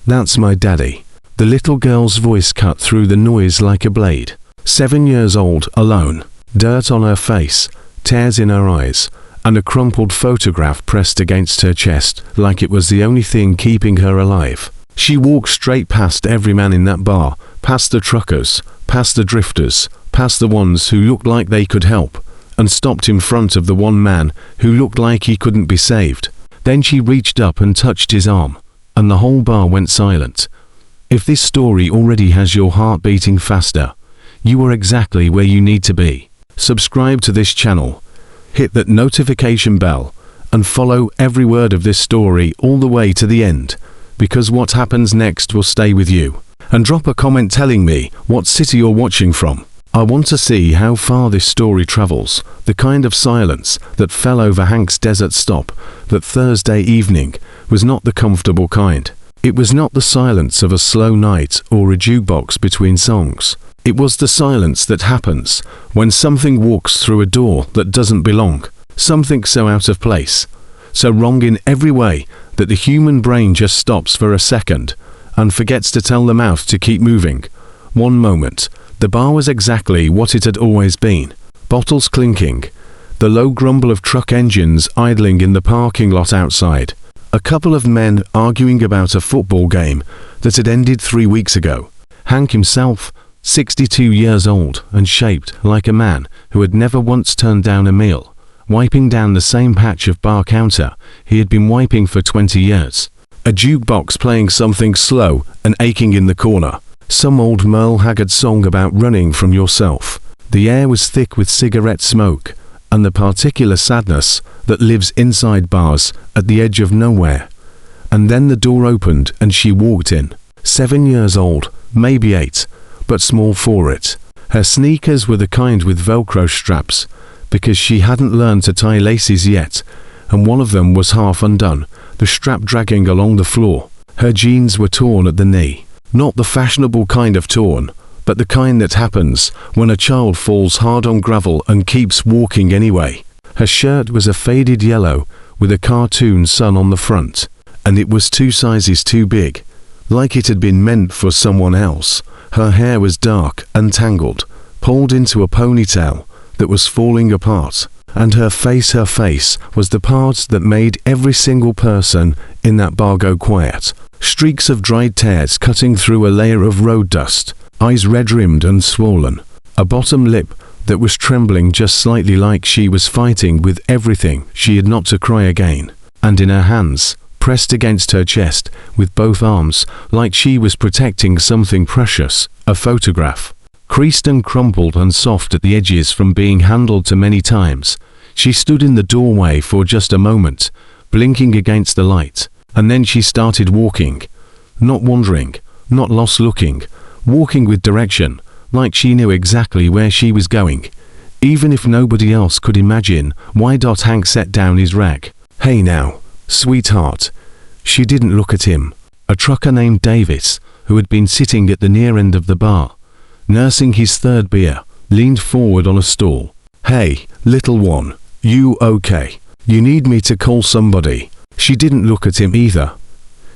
That's my daddy." The little girl's voice cut through the noise like a blade. 7 years old, alone, dirt on her face, tears in her eyes, and a crumpled photograph pressed against her chest like it was the only thing keeping her alive. She walked straight past every man in that bar, past the truckers, past the drifters, past the ones who looked like they could help, and stopped in front of the one man who looked like he couldn't be saved. Then she reached up and touched his arm, and the whole bar went silent. If this story already has your heart beating faster, you are exactly where you need to be. Subscribe to this channel, hit that notification bell, and follow every word of this story all the way to the end, because what happens next will stay with you. And drop a comment telling me what city you're watching from. I want to see how far this story travels, the kind of silence that fell over Hank's desert stop that Thursday evening was not the comfortable kind. It was not the silence of a slow night or a jukebox between songs. It was the silence that happens when something walks through a door that doesn't belong, something so out of place, so wrong in every way that the human brain just stops for a second and forgets to tell the mouth to keep moving. One moment, the bar was exactly what it had always been. Bottles clinking, the low grumble of truck engines idling in the parking lot outside, a couple of men arguing about a football game that had ended 3 weeks ago. Hank himself, 62 years old and shaped like a man who had never once turned down a meal, wiping down the same patch of bar counter he had been wiping for 20 years. A jukebox playing something slow and aching in the corner. Some old Merle Haggard song about running from yourself. The air was thick with cigarette smoke and the particular sadness that lives inside bars at the edge of nowhere. And then the door opened and she walked in. 7 years old, maybe 8, but small for it. Her sneakers were the kind with Velcro straps, because she hadn't learned to tie laces yet, and one of them was half undone, the strap dragging along the floor. Her jeans were torn at the knee. Not the fashionable kind of torn, but the kind that happens when a child falls hard on gravel and keeps walking anyway. Her shirt was a faded yellow with a cartoon sun on the front, and it was 2 sizes too big, like it had been meant for someone else. Her hair was dark and tangled, pulled into a ponytail that was falling apart, and her face was the part that made every single person in that bar go quiet. Streaks of dried tears cutting through a layer of road dust, eyes red-rimmed and swollen, a bottom lip that was trembling just slightly like she was fighting with everything she had not to cry again, and in her hands, pressed against her chest with both arms like she was protecting something precious, a photograph. Creased and crumpled and soft at the edges from being handled too many times, she stood in the doorway for just a moment, blinking against the light. And then she started walking, not wandering, not lost looking, walking with direction, like she knew exactly where she was going, even if nobody else could imagine why. Hank set down his rag. "Hey now, sweetheart." She didn't look at him. A trucker named Davis, who had been sitting at the near end of the bar, nursing his 3rd beer, leaned forward on a stool. "Hey, little one, you okay? You need me to call somebody?" She didn't look at him either.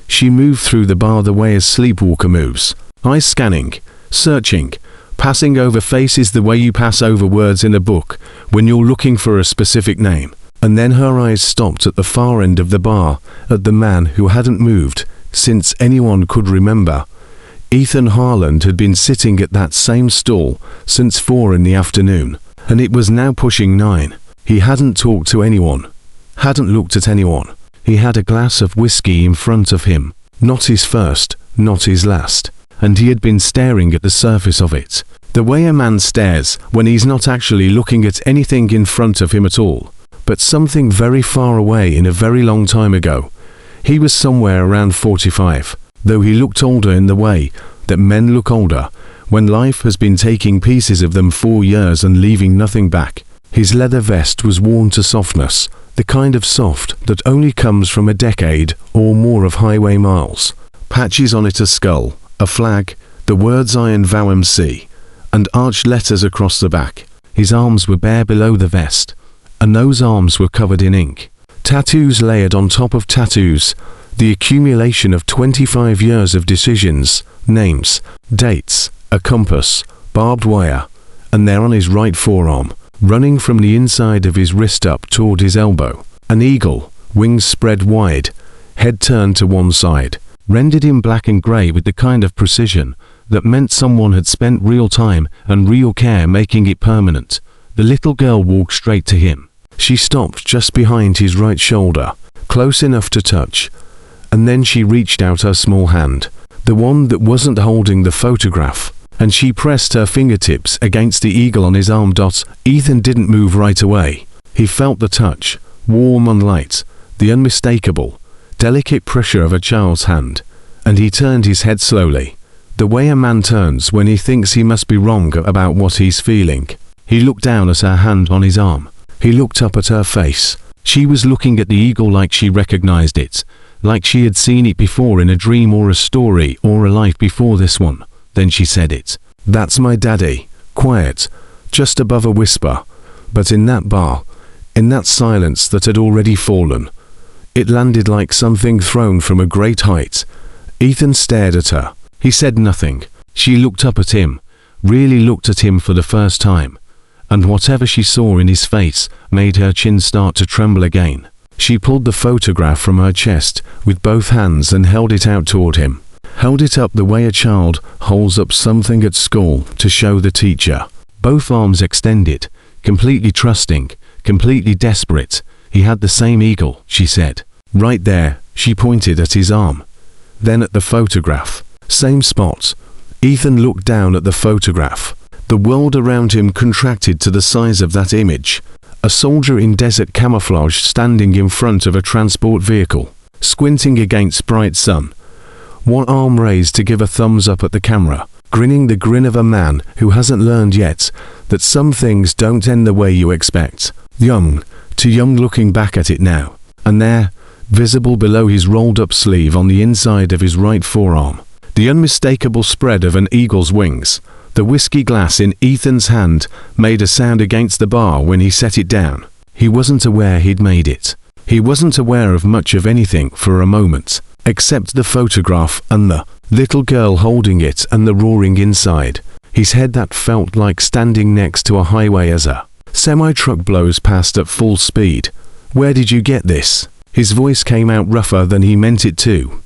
She moved through the bar the way a sleepwalker moves, eyes scanning, searching, passing over faces the way you pass over words in a book when you're looking for a specific name. And then her eyes stopped at the far end of the bar, at the man who hadn't moved since anyone could remember. Ethan Harland had been sitting at that same stall since 4 in the afternoon, and it was now pushing 9. He hadn't talked to anyone, hadn't looked at anyone. He had a glass of whiskey in front of him, not his first, not his last, and he had been staring at the surface of it, the way a man stares when he's not actually looking at anything in front of him at all, but something very far away in a very long time ago. He was somewhere around 45, though he looked older in the way that men look older, when life has been taking pieces of them 4 years and leaving nothing back. His leather vest was worn to softness, the kind of soft that only comes from a decade or more of highway miles. Patches on it, a skull, a flag, the words Iron Vow MC, and arched letters across the back. His arms were bare below the vest, and those arms were covered in ink. Tattoos layered on top of tattoos The accumulation of 25 years of decisions, names, dates, a compass, barbed wire, and there on his right forearm, running from the inside of his wrist up toward his elbow. An eagle, wings spread wide, head turned to one side, rendered in black and grey with the kind of precision that meant someone had spent real time and real care making it permanent. The little girl walked straight to him. She stopped just behind his right shoulder, close enough to touch, and then she reached out her small hand, the one that wasn't holding the photograph, and she pressed her fingertips against the eagle on his arm. Ethan didn't move right away. He felt the touch, warm and light, the unmistakable, delicate pressure of a child's hand, and he turned his head slowly, the way a man turns when he thinks he must be wrong about what he's feeling. He looked down at her hand on his arm. He looked up at her face. She was looking at the eagle like she recognized it, like she had seen it before in a dream or a story or a life before this one. Then she said it. "That's my daddy." Quiet, just above a whisper, but in that bar, in that silence that had already fallen, it landed like something thrown from a great height. Ethan stared at her. He said nothing. She looked up at him, really looked at him for the first time, and whatever she saw in his face made her chin start to tremble again. She pulled the photograph from her chest with both hands and held it out toward him. Held it up the way a child holds up something at school to show the teacher. Both arms extended, completely trusting, completely desperate. He had the same eagle, she said. Right there, she pointed at his arm. Then at the photograph. Same spot. Ethan looked down at the photograph. The world around him contracted to the size of that image. A soldier in desert camouflage standing in front of a transport vehicle, squinting against bright sun. One arm raised to give a thumbs up at the camera, grinning the grin of a man who hasn't learned yet that some things don't end the way you expect. Young, too young, looking back at it now. And there, visible below his rolled up sleeve on the inside of his right forearm, the unmistakable spread of an eagle's wings. The whiskey glass in Ethan's hand made a sound against the bar when he set it down. He wasn't aware he'd made it. He wasn't aware of much of anything for a moment, except the photograph and the little girl holding it and the roaring inside. His head that felt like standing next to a highway as a semi-truck blows past at full speed. "Where did you get this?" His voice came out rougher than he meant it to.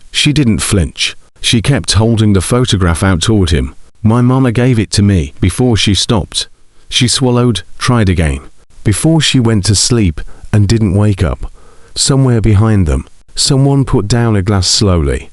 She didn't flinch. She kept holding the photograph out toward him. "My mama gave it to me," before she stopped. She swallowed, tried again, before she went to sleep and didn't wake up. Somewhere behind them, someone put down a glass slowly.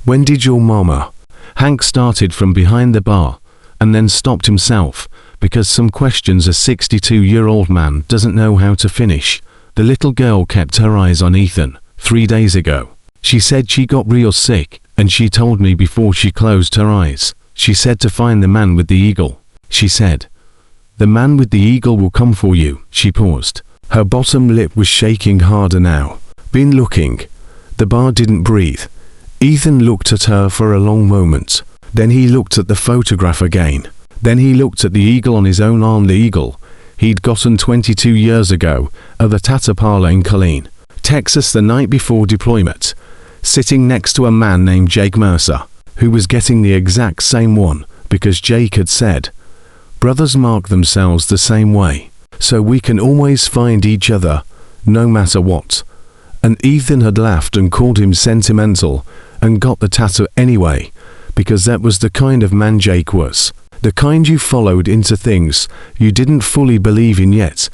"When did your mama?" Hank started from behind the bar, and then stopped himself, because some questions a 62-year-old man doesn't know how to finish. The little girl kept her eyes on Ethan. 3 days ago. She said she got real sick, and she told me before she closed her eyes. She said to find the man with the eagle. She said, "The man with the eagle will come for you." She paused. Her bottom lip was shaking harder now. "Been looking." The bar didn't breathe. Ethan looked at her for a long moment. Then he looked at the photograph again. Then he looked at the eagle on his own arm, the eagle he'd gotten 22 years ago at the Tata Parlor in Killeen, Texas the night before deployment, sitting next to a man named Jake Mercer, who was getting the exact same one, because Jake had said, "Brothers mark themselves the same way, so we can always find each other, no matter what." And Ethan had laughed and called him sentimental, and got the tattoo anyway, because that was the kind of man Jake was. The kind you followed into things you didn't fully believe in yet,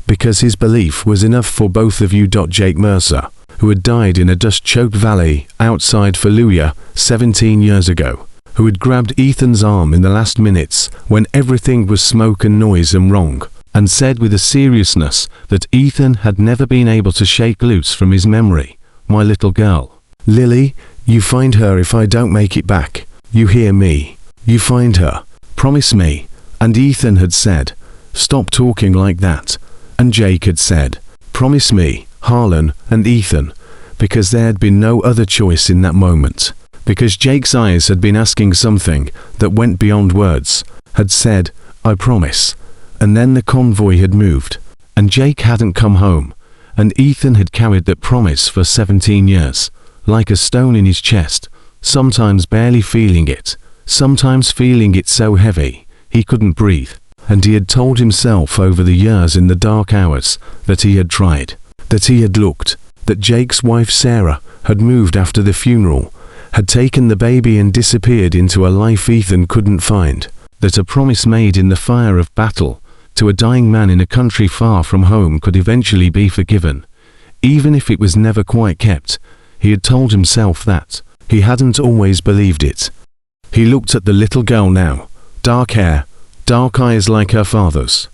because his belief was enough for both of you. Jake Mercer, who had died in a dust-choked valley outside Fallujah 17 years ago, who had grabbed Ethan's arm in the last minutes when everything was smoke and noise and wrong, and said with a seriousness that Ethan had never been able to shake loose from his memory, "My little girl. Lily, you find her if I don't make it back. You hear me? You find her. Promise me." And Ethan had said, "Stop talking like that." And Jake had said, "Promise me." Harlan and Ethan, because there had been no other choice in that moment, because Jake's eyes had been asking something that went beyond words, had said, "I promise." And then the convoy had moved, and Jake hadn't come home, and Ethan had carried that promise for 17 years, like a stone in his chest, sometimes barely feeling it, sometimes feeling it so heavy he couldn't breathe. And he had told himself over the years in the dark hours that he had tried, that he had looked, that Jake's wife Sarah had moved after the funeral, had taken the baby and disappeared into a life Ethan couldn't find, that a promise made in the fire of battle to a dying man in a country far from home could eventually be forgiven, even if it was never quite kept. He had told himself that. He hadn't always believed it. He looked at the little girl now, dark hair, dark eyes like her father's.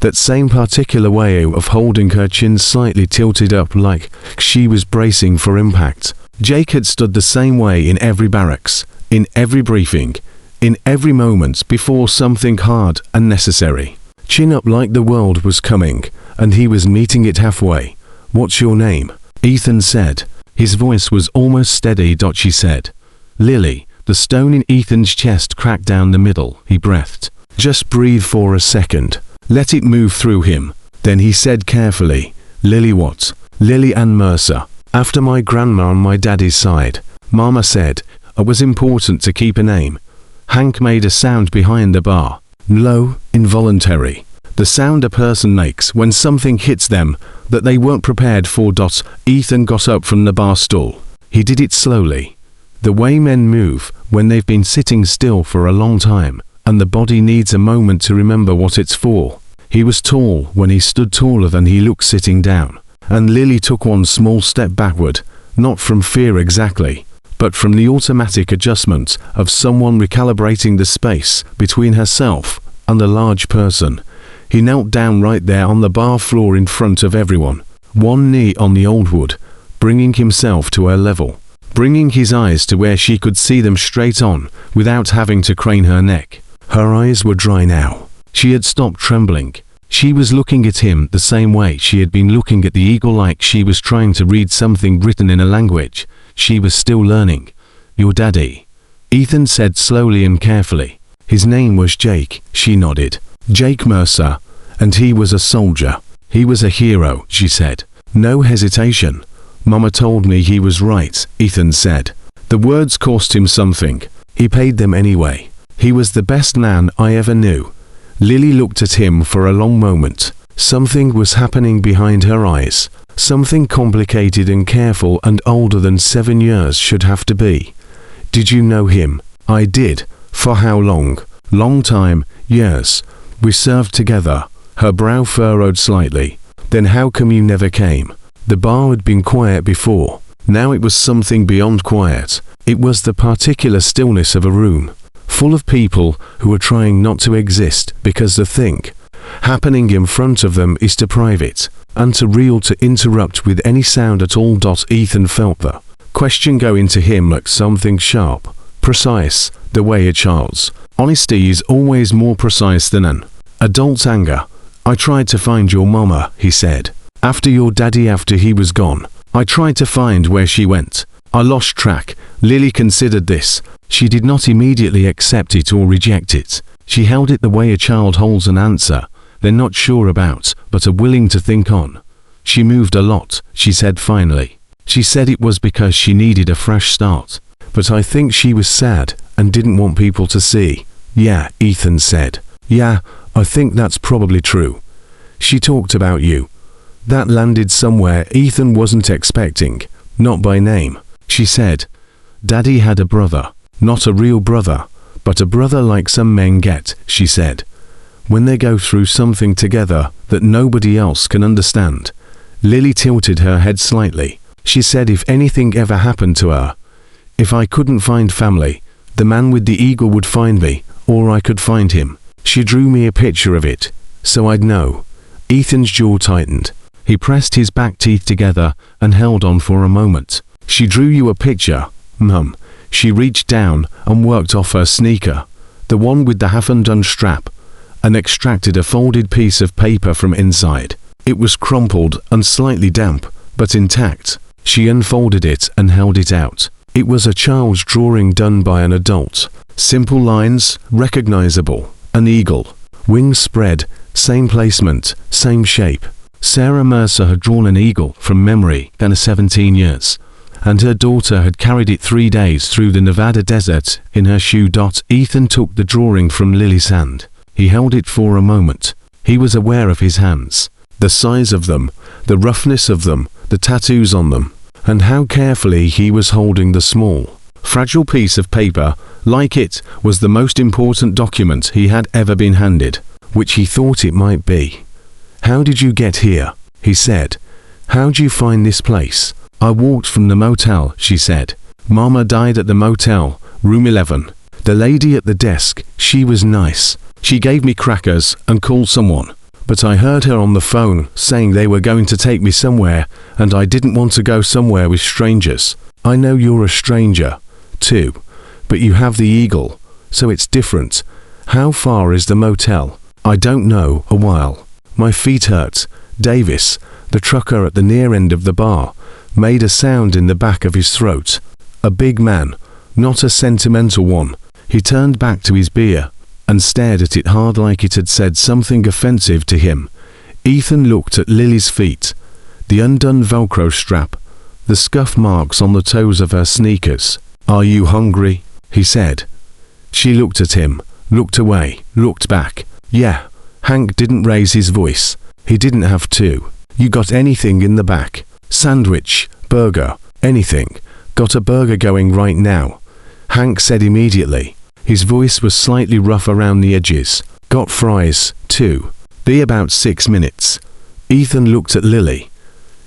That same particular way of holding her chin slightly tilted up like she was bracing for impact. Jake had stood the same way in every barracks, in every briefing, in every moment before something hard and necessary. Chin up like the world was coming, and he was meeting it halfway. "What's your name?" Ethan said. His voice was almost steady. She said. "Lily." The stone in Ethan's chest cracked down the middle. He breathed. "Just breathe for a second. Let it move through him." Then he said carefully, "Lily what?" "Lily Ann Mercer. After my grandma on my daddy's side. Mama said it was important to keep a name." Hank made a sound behind the bar. Low, involuntary. The sound a person makes when something hits them that they weren't prepared for. Ethan got up from the bar stool. He did it slowly. The way men move when they've been sitting still for a long time, and the body needs a moment to remember what it's for. He was tall when he stood taller than he looked sitting down, and Lily took one small step backward, not from fear exactly, but from the automatic adjustment of someone recalibrating the space between herself and a large person. He knelt down right there on the bar floor in front of everyone, one knee on the old wood, bringing himself to her level, bringing his eyes to where she could see them straight on without having to crane her neck. Her eyes were dry now. She had stopped trembling. She was looking at him the same way she had been looking at the eagle, like she was trying to read something written in a language she was still learning. "Your daddy," Ethan said slowly and carefully. "His name was Jake." She nodded. "Jake Mercer. And he was a soldier. He was a hero," she said. No hesitation. "Mama told me he was right," Ethan said. The words cost him something. He paid them anyway. "He was the best man I ever knew." Lily looked at him for a long moment. Something was happening behind her eyes. Something complicated and careful and older than 7 years should have to be. "Did you know him?" "I did." "For how long?" "Long time, years. We served together." Her brow furrowed slightly. "Then how come you never came?" The bar had been quiet before. Now it was something beyond quiet. It was the particular stillness of a room, full of people who are trying not to exist because the thing happening in front of them is too private and too real to interrupt with any sound at all. Ethan felt the question go into him like something sharp, precise, the way a child's honesty is always more precise than an adult's anger. "I tried to find your mama," he said. "After your daddy, after he was gone. I tried to find where she went. I lost track." Lily considered this. She did not immediately accept it or reject it. She held it the way a child holds an answer they're not sure about, but are willing to think on. "She moved a lot," she said finally. She said it was because she needed a fresh start. "But I think she was sad and didn't want people to see." "Yeah," Ethan said. "Yeah, I think that's probably true. She talked about you." That landed somewhere Ethan wasn't expecting. "Not by name." She said. "Daddy had a brother. Not a real brother, but a brother like some men get," she said. "When they go through something together that nobody else can understand." Lily tilted her head slightly. She said if anything ever happened to her, if I couldn't find family, the man with the eagle would find me, or I could find him. She drew me a picture of it, so I'd know. Ethan's jaw tightened. He pressed his back teeth together and held on for a moment. "She drew you a picture, Mum." She reached down and worked off her sneaker, the one with the half-undone strap, and extracted a folded piece of paper from inside. It was crumpled and slightly damp, but intact. She unfolded it and held it out. It was a child's drawing done by an adult. Simple lines, recognizable. An eagle. Wings spread, same placement, same shape. Sarah Mercer had drawn an eagle from memory in 17 years. and her daughter had carried it 3 days through the Nevada desert in her shoe. Ethan took the drawing from Lily's hand. He held it for a moment. He was aware of his hands, the size of them, the roughness of them, the tattoos on them, and how carefully he was holding the small, fragile piece of paper, like it was the most important document he had ever been handed, which he thought it might be. "How did you get here?" he said. "How'd you find this place?" "I walked from the motel," she said. "Mama died at the motel, room 11. The lady at the desk, she was nice. She gave me crackers and called someone. But I heard her on the phone saying they were going to take me somewhere, and I didn't want to go somewhere with strangers. I know you're a stranger, too. But you have the eagle, so it's different. How far is the motel?" "I don't know, a while. My feet hurt." Davis, the trucker at the near end of the bar, made a sound in the back of his throat. A big man, not a sentimental one. He turned back to his beer and stared at it hard, like it had said something offensive to him. Ethan looked at Lily's feet, the undone Velcro strap, the scuff marks on the toes of her sneakers. "Are you hungry?" he said. She looked at him, looked away, looked back. "Yeah." Hank didn't raise his voice. He didn't have to. "You got anything in the back? Sandwich, burger, anything? Got a burger going right now?" Hank said immediately. His voice was slightly rough around the edges. "Got fries, too. Be about 6 minutes." Ethan looked at Lily.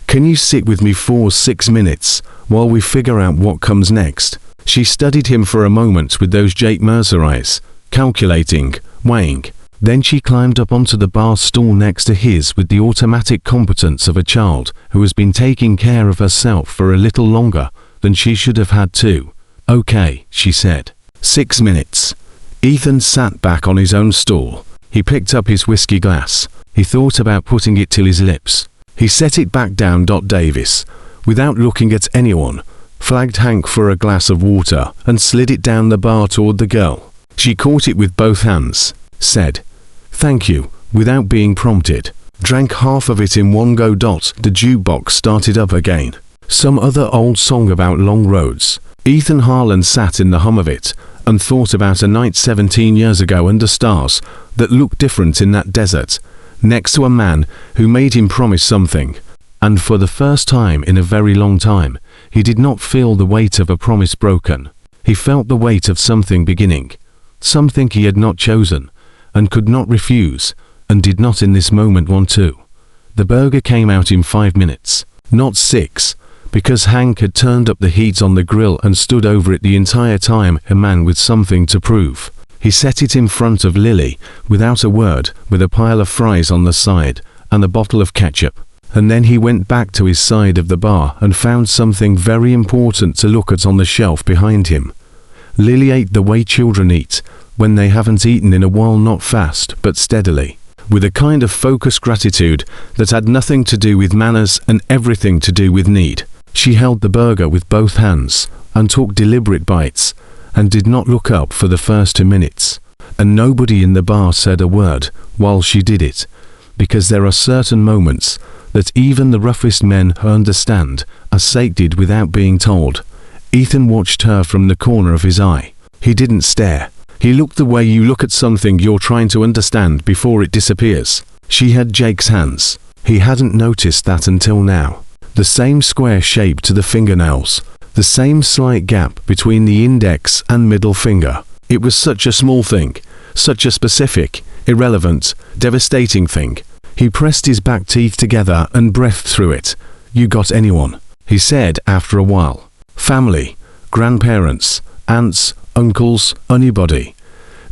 "Can you sit with me for 6 minutes while we figure out what comes next?" She studied him for a moment with those Jake Mercer eyes, calculating, weighing. Then she climbed up onto the bar stool next to his with the automatic competence of a child who has been taking care of herself for a little longer than she should have had to. "Okay," she said. 6 minutes. Ethan sat back on his own stool. He picked up his whiskey glass. He thought about putting it to his lips. He set it back down. Davis, without looking at anyone, flagged Hank for a glass of water and slid it down the bar toward the girl. She caught it with both hands, said, "Thank you," without being prompted. Drank half of it in one go. The jukebox started up again. Some other old song about long roads. Ethan Harlan sat in the hum of it and thought about a night 17 years ago under stars that looked different in that desert, next to a man who made him promise something. And for the first time in a very long time, he did not feel the weight of a promise broken. He felt the weight of something beginning, something he had not chosen, and could not refuse, and did not in this moment want to. The burger came out in 5 minutes, not 6, because Hank had turned up the heat on the grill and stood over it the entire time, a man with something to prove. He set it in front of Lily, without a word, with a pile of fries on the side, and a bottle of ketchup. And then he went back to his side of the bar and found something very important to look at on the shelf behind him. Lily ate the way children eat, when they haven't eaten in a while, not fast, but steadily, with a kind of focused gratitude that had nothing to do with manners and everything to do with need. She held the burger with both hands, and took deliberate bites, and did not look up for the first 2 minutes. And nobody in the bar said a word while she did it, because there are certain moments that even the roughest men who understand are sated without being told. Ethan watched her from the corner of his eye. He didn't stare. He looked the way you look at something you're trying to understand before it disappears. She had Jake's hands. He hadn't noticed that until now. The same square shape to the fingernails. The same slight gap between the index and middle finger. It was such a small thing. Such a specific, irrelevant, devastating thing. He pressed his back teeth together and breathed through it. "You got anyone?" he said after a while. "Family, grandparents, aunts, uncles, anybody?"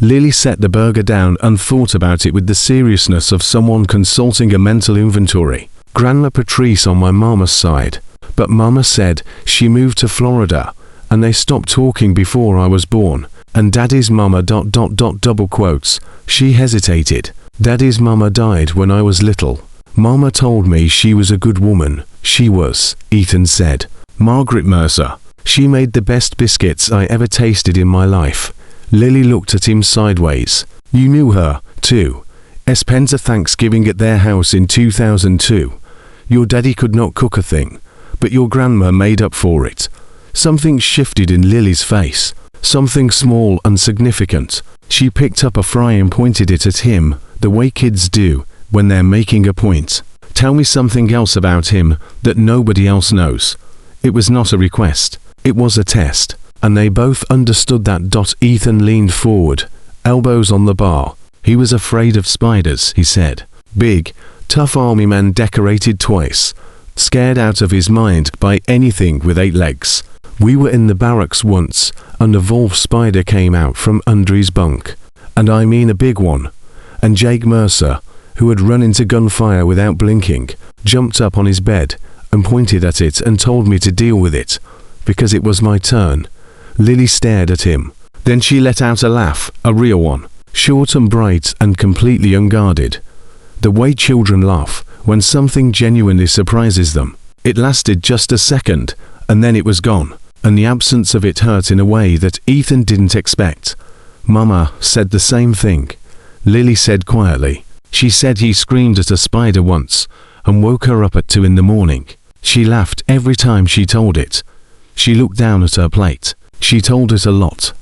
Lily set the burger down and thought about it with the seriousness of someone consulting a mental inventory. "Grandma Patrice on my mama's side, but mama said she moved to Florida, and they stopped talking before I was born. And daddy's mama ... double quotes. She hesitated. Daddy's mama died when I was little. Mama told me she was a good woman. She was," Ethan said. "Margaret Mercer. She made the best biscuits I ever tasted in my life." Lily looked at him sideways. "You knew her, too. Spent a Thanksgiving at their house in 2002. Your daddy could not cook a thing, but your grandma made up for it. Something shifted in Lily's face. Something small and significant. She picked up a fry and pointed it at him, the way kids do when they're making a point. Tell me something else about him that nobody else knows. It was not a request. It was a test. And they both understood that. Ethan leaned forward, elbows on the bar. He was afraid of spiders, he said. Big, tough army man decorated twice. Scared out of his mind by anything with 8 legs. We were in the barracks once, and a wolf spider came out from under his bunk. And I mean a big one. And Jake Mercer, who had run into gunfire without blinking, jumped up on his bed and pointed at it and told me to deal with it, because it was my turn. Lily stared at him. Then she let out a laugh, a real one, short and bright and completely unguarded. The way children laugh when something genuinely surprises them. It lasted just a second, and then it was gone, and the absence of it hurt in a way that Ethan didn't expect. Mama said the same thing. Lily said quietly. She said he screamed at a spider once, and woke her up at 2 in the morning. She laughed every time she told it. She looked down at her plate. She told it a lot.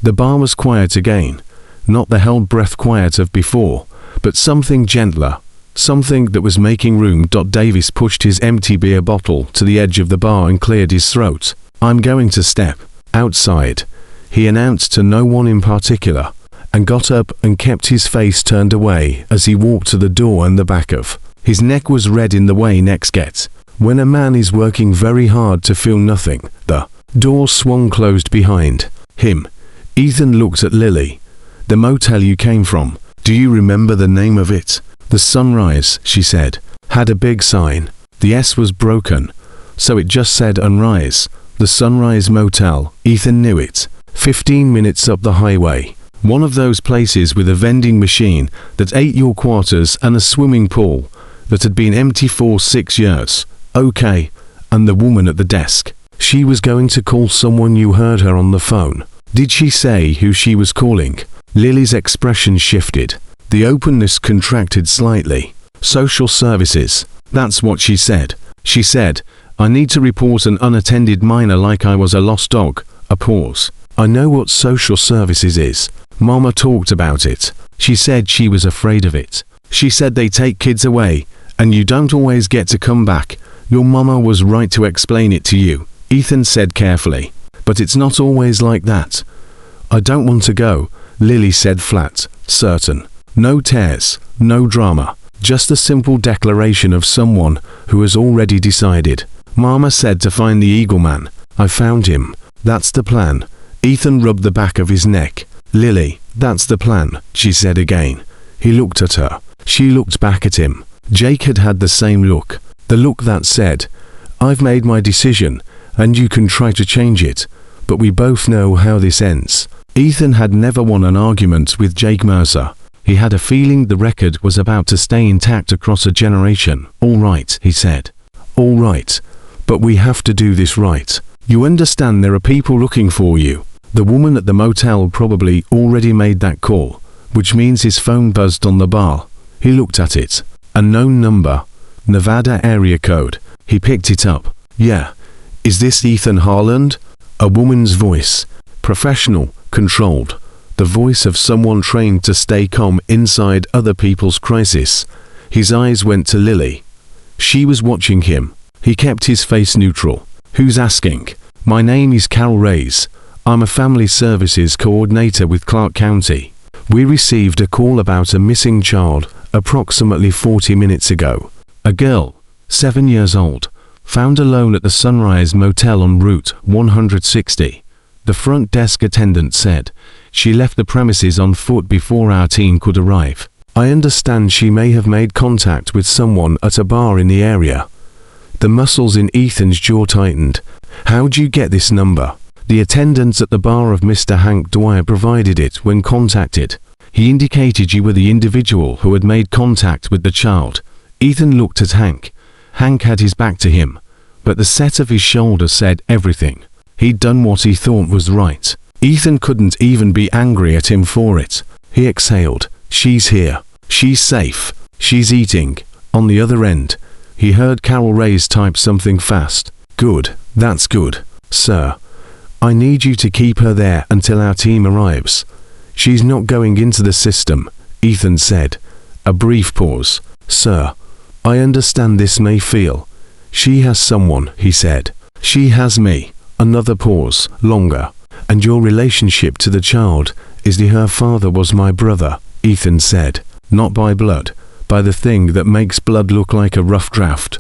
The bar was quiet again, not the held breath quiet of before, but something gentler, something that was making room. Davis pushed his empty beer bottle to the edge of the bar and cleared his throat. I'm going to step outside, he announced to no one in particular, and got up and kept his face turned away as he walked to the door and the back of. His neck was red in the way necks get when a man is working very hard to feel nothing. The door swung closed behind him. Ethan looked at Lily. The motel you came from, do you remember the name of it? The Sunrise, she said, had a big sign. The S was broken, so it just said Unrise. The Sunrise Motel. Ethan knew it. 15 minutes up the highway. One of those places with a vending machine that ate your quarters and a swimming pool that had been empty for 6 years. Okay. And the woman at the desk. She was going to call someone. You heard her on the phone. Did she say who she was calling? Lily's expression shifted. The openness contracted slightly. Social services. That's what she said. She said, I need to report an unattended minor like I was a lost dog. A pause. I know what social services is. Mama talked about it. She said she was afraid of it. She said they take kids away, and you don't always get to come back. Your mama was right to explain it to you, Ethan said carefully. But it's not always like that. I don't want to go, Lily said flat, certain. No tears, no drama, just a simple declaration of someone who has already decided. Mama said to find the Eagle Man. I found him. That's the plan. Ethan rubbed the back of his neck. Lily, that's the plan, she said again. He looked at her. She looked back at him. Jake had had the same look. The look that said, I've made my decision, and you can try to change it, but we both know how this ends. Ethan had never won an argument with Jake Mercer. He had a feeling the record was about to stay intact across a generation. All right, he said. All right. But we have to do this right. You understand there are people looking for you. The woman at the motel probably already made that call, which means his phone buzzed on the bar. He looked at it. A known number. Nevada area code. He picked it up. Yeah. Is this Ethan Harland? A woman's voice. Professional, controlled. The voice of someone trained to stay calm inside other people's crisis. His eyes went to Lily. She was watching him. He kept his face neutral. Who's asking? My name is Carol Reyes. I'm a family services coordinator with Clark County. We received a call about a missing child approximately 40 minutes ago. A girl, 7 years old, found alone at the Sunrise Motel on Route 160. The front desk attendant said she left the premises on foot before our team could arrive. I understand she may have made contact with someone at a bar in the area. The muscles in Ethan's jaw tightened. How'd you get this number? The attendants at the bar of Mr. Hank Dwyer provided it when contacted. He indicated you were the individual who had made contact with the child. Ethan looked at Hank. Hank had his back to him, but the set of his shoulder said everything. He'd done what he thought was right. Ethan couldn't even be angry at him for it. He exhaled. She's here. She's safe. She's eating. On the other end, he heard Carol Reyes type something fast. Good. That's good. Sir, I need you to keep her there until our team arrives. She's not going into the system, Ethan said. A brief pause. Sir, I understand this may feel. She has someone, he said. She has me. Another pause, longer. And your relationship to the child is her father was my brother, Ethan said. Not by blood, by the thing that makes blood look like a rough draft.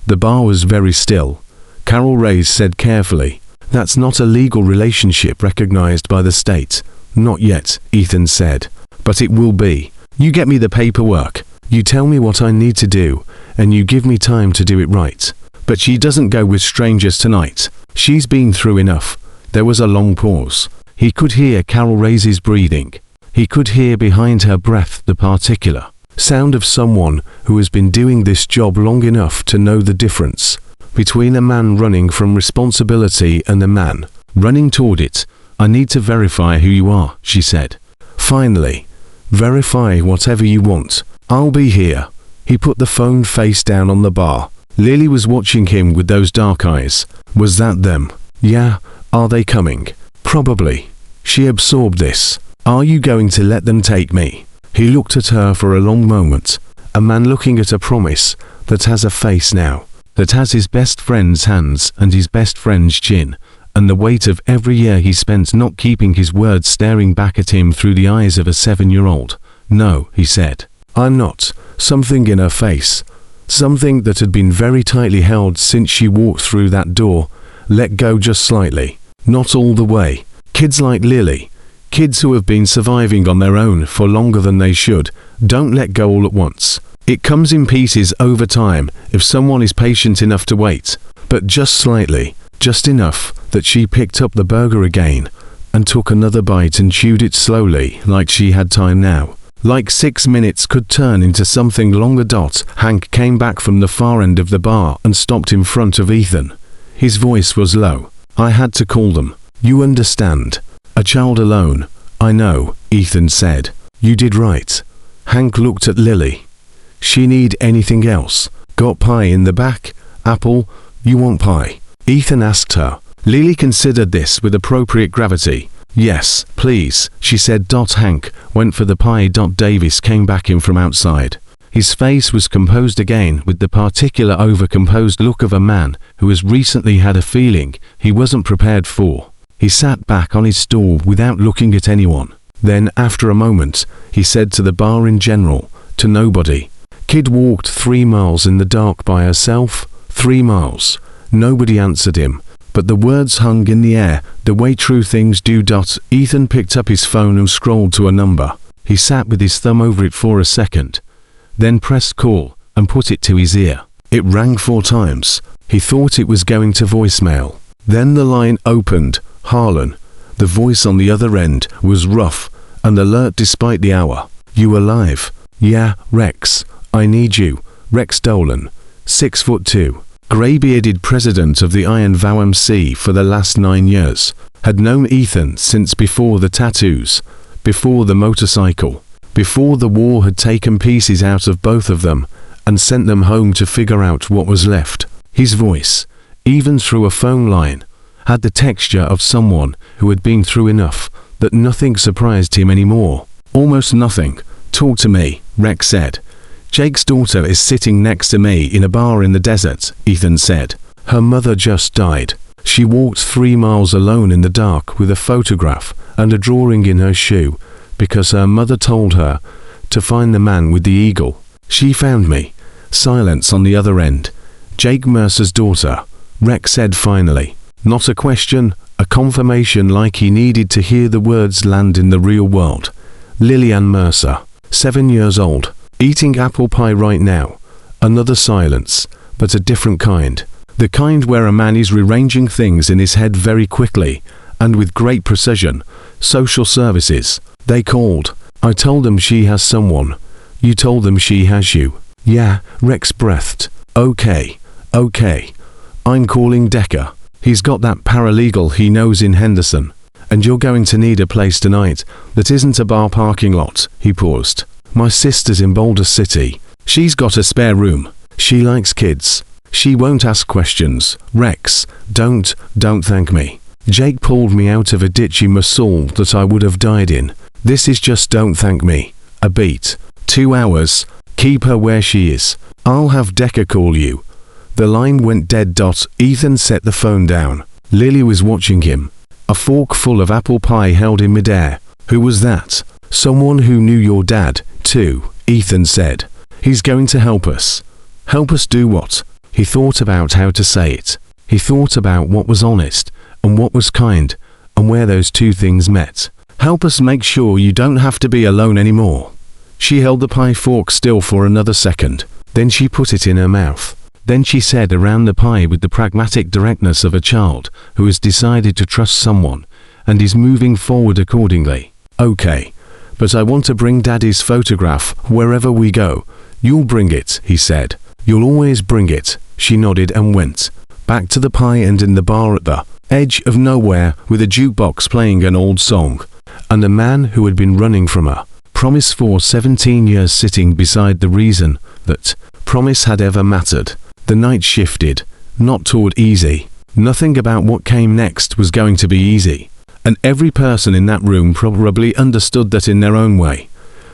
The bar was very still. Carol Reyes said carefully, That's not a legal relationship recognized by the state. Not yet, Ethan said. But it will be. You get me the paperwork. You tell me what I need to do, and you give me time to do it right. But she doesn't go with strangers tonight. She's been through enough. There was a long pause. He could hear Carol Reyes' breathing. He could hear behind her breath the particular sound of someone who has been doing this job long enough to know the difference between a man running from responsibility and a man running toward it. I need to verify who you are, she said. Finally, verify whatever you want. I'll be here. He put the phone face down on the bar. Lily was watching him with those dark eyes. Was that them? Yeah. Are they coming? Probably. She absorbed this. Are you going to let them take me? He looked at her for a long moment. A man looking at a promise that has a face now, that has his best friend's hands and his best friend's chin, and the weight of every year he spent not keeping his words staring back at him through the eyes of a 7-year-old. No, he said. I'm not. Something in her face. Something that had been very tightly held since she walked through that door. Let go just slightly. Not all the way. Kids like Lily, kids who have been surviving on their own for longer than they should, don't let go all at once. It comes in pieces over time if someone is patient enough to wait, but just slightly, just enough that she picked up the burger again and took another bite and chewed it slowly like she had time now. Like 6 minutes could turn into something longer. Hank came back from the far end of the bar and stopped in front of Ethan. His voice was low. I had to call them. You understand. A child alone. I know, Ethan said. You did right. Hank looked at Lily. She need anything else? Got pie in the back? Apple? You want pie? Ethan asked her. Lily considered this with appropriate gravity. Yes, please, she said. Hank went for the pie. Davis came back in from outside. His face was composed again with the particular overcomposed look of a man who has recently had a feeling he wasn't prepared for. He sat back on his stool without looking at anyone. Then, after a moment, he said to the bar in general, to nobody, Kid walked 3 miles in the dark by herself. 3 miles. Nobody answered him, but the words hung in the air, the way true things do. Ethan picked up his phone and scrolled to a number. He sat with his thumb over it for a second, then pressed call and put it to his ear. It rang 4 times. He thought it was going to voicemail. Then the line opened. Harlan. The voice on the other end was rough and alert despite the hour. You alive? Yeah, Rex. I need you. Rex Dolan. 6'2". Grey-bearded president of the Iron Vow MC for the last 9 years. Had known Ethan since before the tattoos, before the motorcycle, before the war had taken pieces out of both of them and sent them home to figure out what was left. His voice, even through a phone line, had the texture of someone who had been through enough that nothing surprised him anymore. Almost nothing. Talk to me, Rex said. Jake's daughter is sitting next to me in a bar in the desert, Ethan said. Her mother just died. She walked 3 miles alone in the dark with a photograph and a drawing in her shoe because her mother told her to find the man with the eagle. She found me. Silence on the other end. Jake Mercer's daughter, Rex said finally. Not a question, a confirmation like he needed to hear the words land in the real world. Lillian Mercer, 7 years old, eating apple pie right now. Another silence, but a different kind. The kind where a man is rearranging things in his head very quickly and with great precision. Social services. They called. I told them she has someone. You told them she has you. Yeah, Rex breathed. Okay. I'm calling Decker. He's got that paralegal he knows in Henderson. And you're going to need a place tonight that isn't a bar parking lot. He paused. My sister's in Boulder City. She's got a spare room. She likes kids. She won't ask questions. Rex, don't thank me. Jake pulled me out of a ditchy muscle that I would have died in. This is just don't thank me. A beat. 2 hours. Keep her where she is. I'll have Decker call you. The line went dead. Ethan set the phone down. Lily was watching him. A fork full of apple pie held in midair. Who was that? Someone who knew your dad, too, Ethan said. He's going to help us. Help us do what? He thought about how to say it. He thought about what was honest, and what was kind, and where those two things met. Help us make sure you don't have to be alone anymore. She held the pie fork still for another second. Then she put it in her mouth. Then she said around the pie with the pragmatic directness of a child who has decided to trust someone, and is moving forward accordingly. Okay, but I want to bring Daddy's photograph wherever we go. You'll bring it, he said. You'll always bring it. She nodded and went. Back to the pie and in the bar at the edge of nowhere with a jukebox playing an old song. And a man who had been running from her promise for 17 years sitting beside the reason that promise had ever mattered. The night shifted, not toward easy. Nothing about what came next was going to be easy. And every person in that room probably understood that in their own way.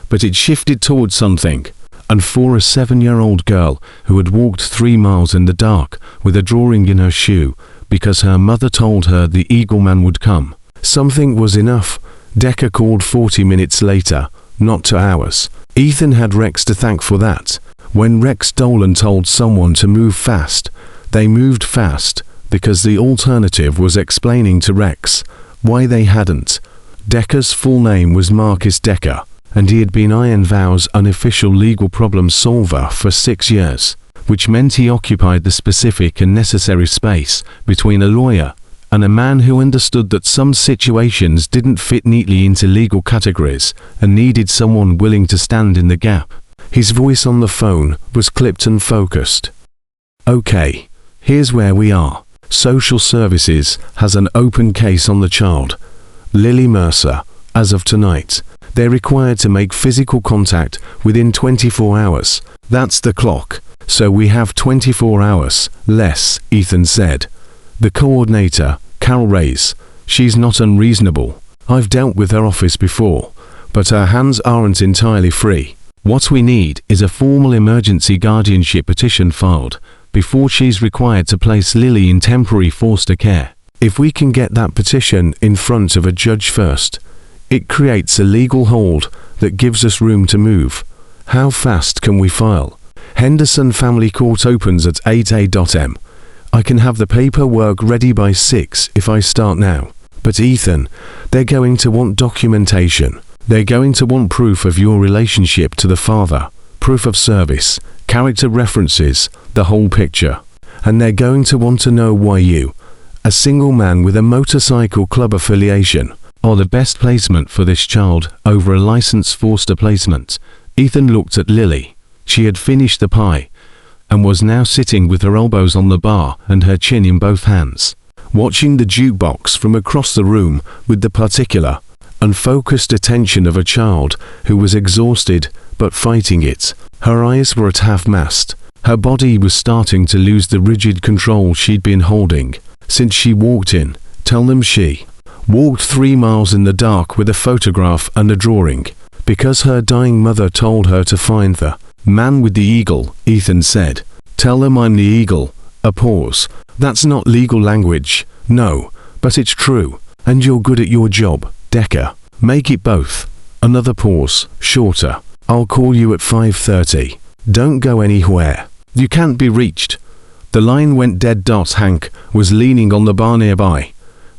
But it shifted toward something. And for a 7-year-old girl who had walked 3 miles in the dark with a drawing in her shoe because her mother told her the Eagle Man would come, something was enough. Decker called 40 minutes later, not 2 hours. Ethan had Rex to thank for that. When Rex Dolan told someone to move fast, they moved fast because the alternative was explaining to Rex why they hadn't. Decker's full name was Marcus Decker, and he had been Iron Vow's unofficial legal problem solver for 6 years, which meant he occupied the specific and necessary space between a lawyer and a man who understood that some situations didn't fit neatly into legal categories and needed someone willing to stand in the gap. His voice on the phone was clipped and focused. Okay, here's where we are. Social Services has an open case on the child. Lily Mercer, as of tonight. They're required to make physical contact within 24 hours. That's the clock. So we have 24 hours less, Ethan said. The coordinator, Carol Reyes, she's not unreasonable. I've dealt with her office before, but her hands aren't entirely free. What we need is a formal emergency guardianship petition filed before she's required to place Lily in temporary foster care. If we can get that petition in front of a judge first, it creates a legal hold that gives us room to move. How fast can we file? Henderson Family Court opens at 8 a.m. I can have the paperwork ready by 6 if I start now. But Ethan, they're going to want documentation. They're going to want proof of your relationship to the father, proof of service, character references, the whole picture. And they're going to want to know why you, a single man with a motorcycle club affiliation, are the best placement for this child over a licensed foster placement. Ethan looked at Lily. She had finished the pie and was now sitting with her elbows on the bar and her chin in both hands, watching the jukebox from across the room with the particular, unfocused attention of a child who was exhausted but fighting it. Her eyes were at half-mast. Her body was starting to lose the rigid control she'd been holding since she walked in. Tell them she walked 3 miles in the dark with a photograph and a drawing, because her dying mother told her to find the man with the eagle, Ethan said. Tell them I'm the eagle. A pause. That's not legal language. No, but it's true. And you're good at your job, Decker. Make it both. Another pause, shorter. I'll call you at 5:30. Don't go anywhere. You can't be reached. The line went dead. Hank was leaning on the bar nearby,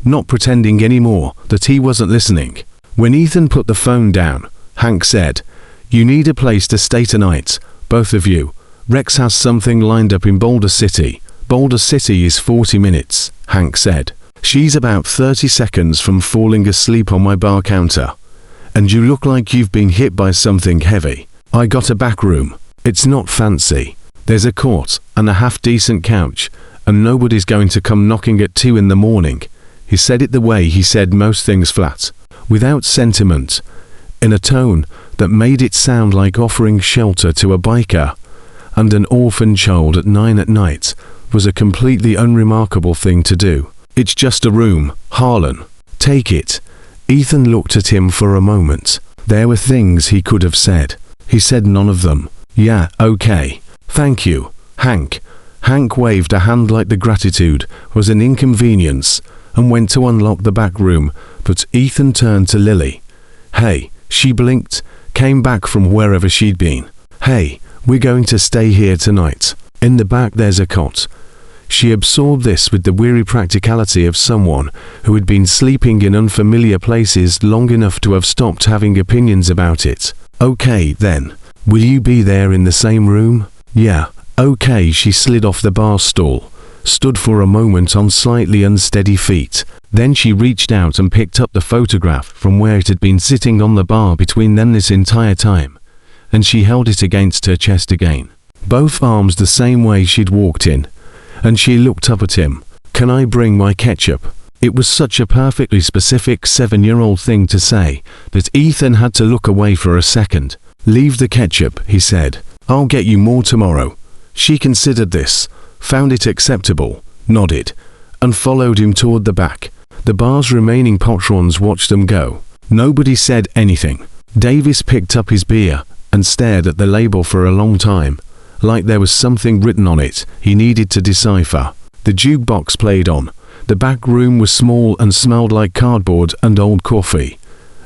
not pretending anymore that he wasn't listening. When Ethan put the phone down, Hank said, "You need a place to stay tonight, both of you. Rex has something lined up in Boulder City. Boulder City is 40 minutes, Hank said. She's about 30 seconds from falling asleep on my bar counter. And you look like you've been hit by something heavy. I got a back room. It's not fancy. There's a court and a half-decent couch, and nobody's going to come knocking at 2 in the morning." He said it the way he said most things, flat, without sentiment, in a tone that made it sound like offering shelter to a biker and an orphan child at 9 at night. was a completely unremarkable thing to do. It's just a room, Harlan. Take it. Ethan looked at him for a moment. There were things he could have said. He said none of them. Yeah, okay. Thank you, Hank. Hank waved a hand like the gratitude was an inconvenience and went to unlock the back room, but Ethan turned to Lily. Hey, she blinked, came back from wherever she'd been. Hey, we're going to stay here tonight. In the back there's a cot. She absorbed this with the weary practicality of someone who had been sleeping in unfamiliar places long enough to have stopped having opinions about it. Okay, then. Will you be there in the same room? Yeah, okay. She slid off the bar stool, stood for a moment on slightly unsteady feet. Then she reached out and picked up the photograph from where it had been sitting on the bar between them this entire time, and she held it against her chest again. Both arms the same way she'd walked in, and she looked up at him. Can I bring my ketchup? It was such a perfectly specific 7-year-old thing to say that Ethan had to look away for a second. Leave the ketchup, he said. I'll get you more tomorrow. She considered this, found it acceptable, nodded, and followed him toward the back. The bar's remaining patrons watched them go. Nobody said anything. Davis picked up his beer and stared at the label for a long time, like there was something written on it he needed to decipher. The jukebox played on. The back room was small and smelled like cardboard and old coffee,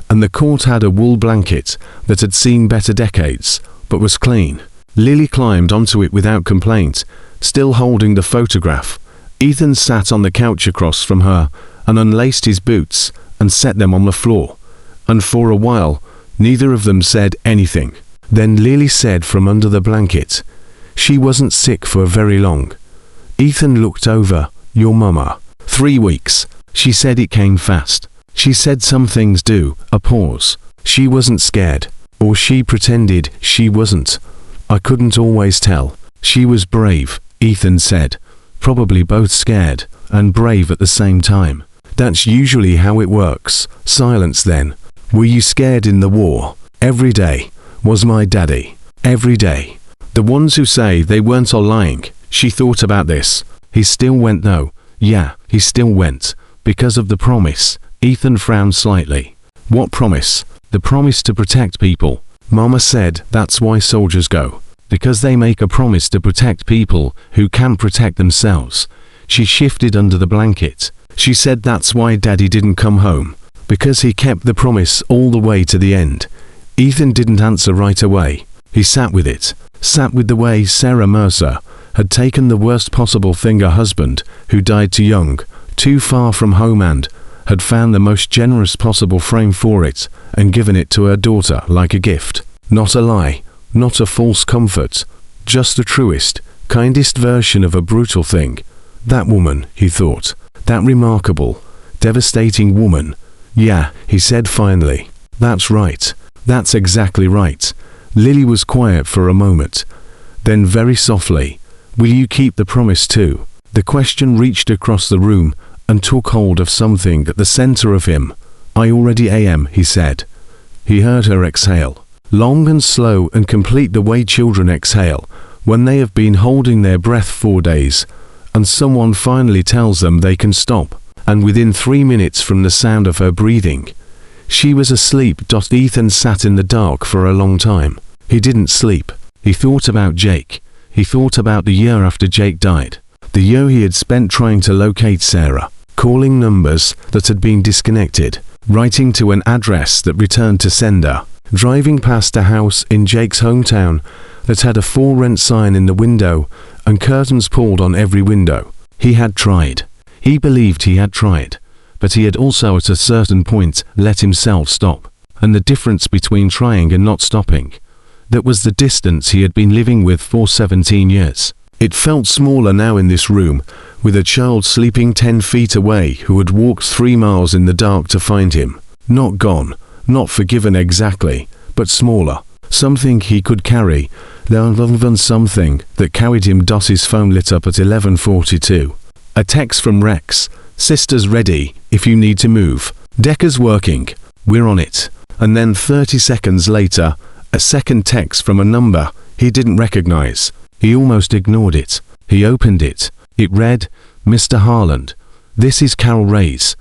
and the court had a wool blanket that had seen better decades, but was clean. Lily climbed onto it without complaint, still holding the photograph. Ethan sat on the couch across from her and unlaced his boots and set them on the floor, and for a while neither of them said anything. Then Lily said from under the blanket, she wasn't sick for very long. Ethan looked over. Your mama. 3 weeks. She said it came fast. She said some things do. A pause. She wasn't scared. Or she pretended she wasn't. I couldn't always tell. She was brave, Ethan said. Probably both scared and brave at the same time. That's usually how it works. Silence then. Were you scared in the war? Every day. Was my daddy. Every day. The ones who say they weren't are lying. She thought about this. He still went though. Yeah, he still went. Because of the promise. Ethan frowned slightly. What promise? The promise to protect people. Mama said that's why soldiers go. Because they make a promise to protect people who can't protect themselves. She shifted under the blanket. She said that's why Daddy didn't come home. Because he kept the promise all the way to the end. Ethan didn't answer right away. He sat with it. Sat with the way Sarah Mercer had taken the worst possible thing a husband, who died too young, too far from home, and had found the most generous possible frame for it and given it to her daughter like a gift. Not a lie, not a false comfort, just the truest, kindest version of a brutal thing. That woman, he thought, that remarkable, devastating woman. Yeah, he said finally. That's right. That's exactly right. Lily was quiet for a moment. Then very softly, will you keep the promise too? The question reached across the room and took hold of something at the center of him. I already am, he said. He heard her exhale. Long and slow and complete, the way children exhale when they have been holding their breath 4 days, and someone finally tells them they can stop, and within 3 minutes from the sound of her breathing, she was asleep. Ethan sat in the dark for a long time. He didn't sleep. He thought about Jake. He thought about the year after Jake died. The year he had spent trying to locate Sarah, calling numbers that had been disconnected, writing to an address that returned to sender, driving past a house in Jake's hometown that had a for rent sign in the window and curtains pulled on every window. He had tried. He believed he had tried, but he had also at a certain point let himself stop. And the difference between trying and not stopping, that was the distance he had been living with for 17 years. It felt smaller now in this room, with a child sleeping 10 feet away who had walked 3 miles in the dark to find him. Not gone, not forgiven exactly, but smaller. Something he could carry, rather than something that carried him. His phone lit up at 11:42. A text from Rex. Sister's ready, if you need to move. Decker's working. We're on it. And then 30 seconds later, a second text from a number he didn't recognize. He almost ignored it. He opened it. It read, "Mr. Harland, this is Carol Reyes.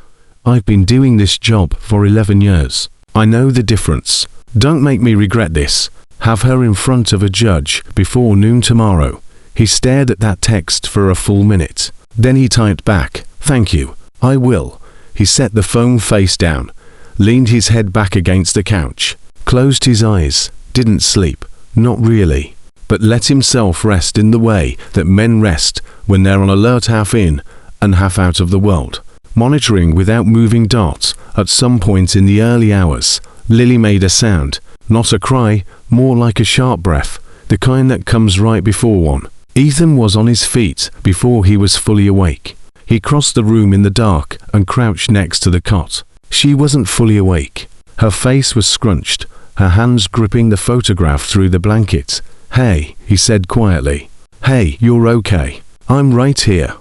I've been doing this job for 11 years. I know the difference. Don't make me regret this. Have her in front of a judge before noon tomorrow." He stared at that text for a full minute. Then he typed back, "Thank you, I will." He set the phone face down, leaned his head back against the couch, closed his eyes, didn't sleep, not really, but let himself rest in the way that men rest when they're on alert, half in and half out of the world. Monitoring without moving dots. At some point in the early hours, Lily made a sound, not a cry, more like a sharp breath, the kind that comes right before one. Ethan was on his feet before he was fully awake. He crossed the room in the dark and crouched next to the cot. She wasn't fully awake. Her face was scrunched, her hands gripping the photograph through the blanket. "Hey," he said quietly. "Hey, you're okay. I'm right here."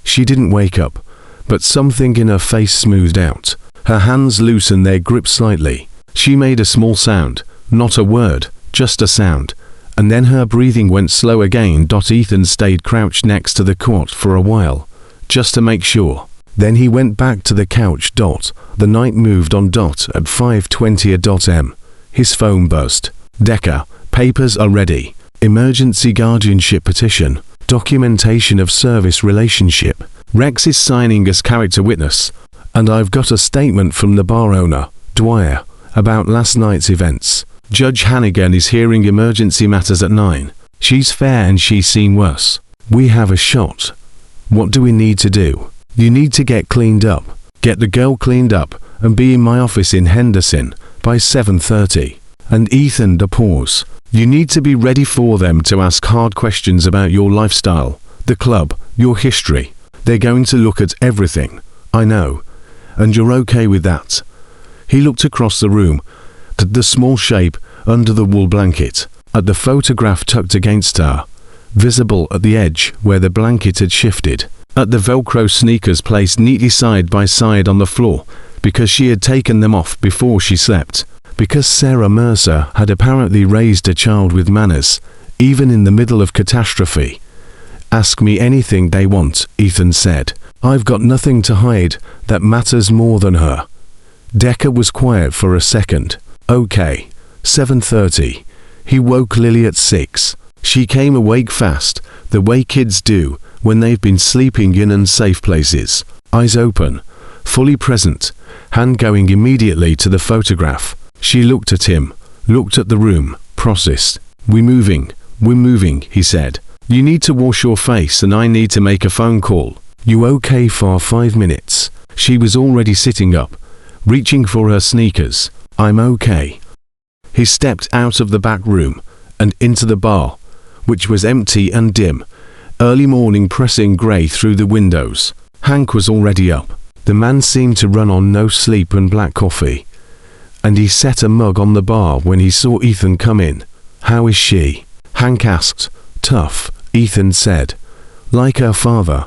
She didn't wake up, but something in her face smoothed out. Her hands loosened their grip slightly. She made a small sound, not a word, just a sound. And then her breathing went slow again. Ethan stayed crouched next to the cot for a while, just to make sure. Then he went back to the couch. The night moved on. At 5:20 a.m. His phone buzzed. "Decker, papers are ready. Emergency guardianship petition. Documentation of service relationship. Rex is signing as character witness. And I've got a statement from the bar owner, Dwyer, about last night's events. Judge Hannigan is hearing emergency matters at 9. She's fair and she's seen worse. We have a shot. What do we need to do? You need to get cleaned up. Get the girl cleaned up and be in my office in Henderson by 7:30. And Ethan, the pause. You need to be ready for them to ask hard questions about your lifestyle, the club, your history. They're going to look at everything. I know. And you're okay with that." He looked across the room, at the small shape under the wool blanket, at the photograph tucked against her, visible at the edge where the blanket had shifted, at the Velcro sneakers placed neatly side by side on the floor because she had taken them off before she slept, because Sarah Mercer had apparently raised a child with manners, even in the middle of catastrophe. "Ask me anything they want," Ethan said. "I've got nothing to hide that matters more than her." Decker was quiet for a second. "Okay. 7:30. He woke Lily at 6. She came awake fast, the way kids do when they've been sleeping in unsafe places. Eyes open, fully present, hand going immediately to the photograph. She looked at him, looked at the room, processed. We're moving, he said. "You need to wash your face and I need to make a phone call. You okay for 5 minutes?" She was already sitting up, reaching for her sneakers. "I'm okay." He stepped out of the back room and into the bar, which was empty and dim, early morning pressing grey through the windows. Hank was already up. The man seemed to run on no sleep and black coffee, and he set a mug on the bar when he saw Ethan come in. "How is she?" Hank asked. "Tough," Ethan said. "Like her father."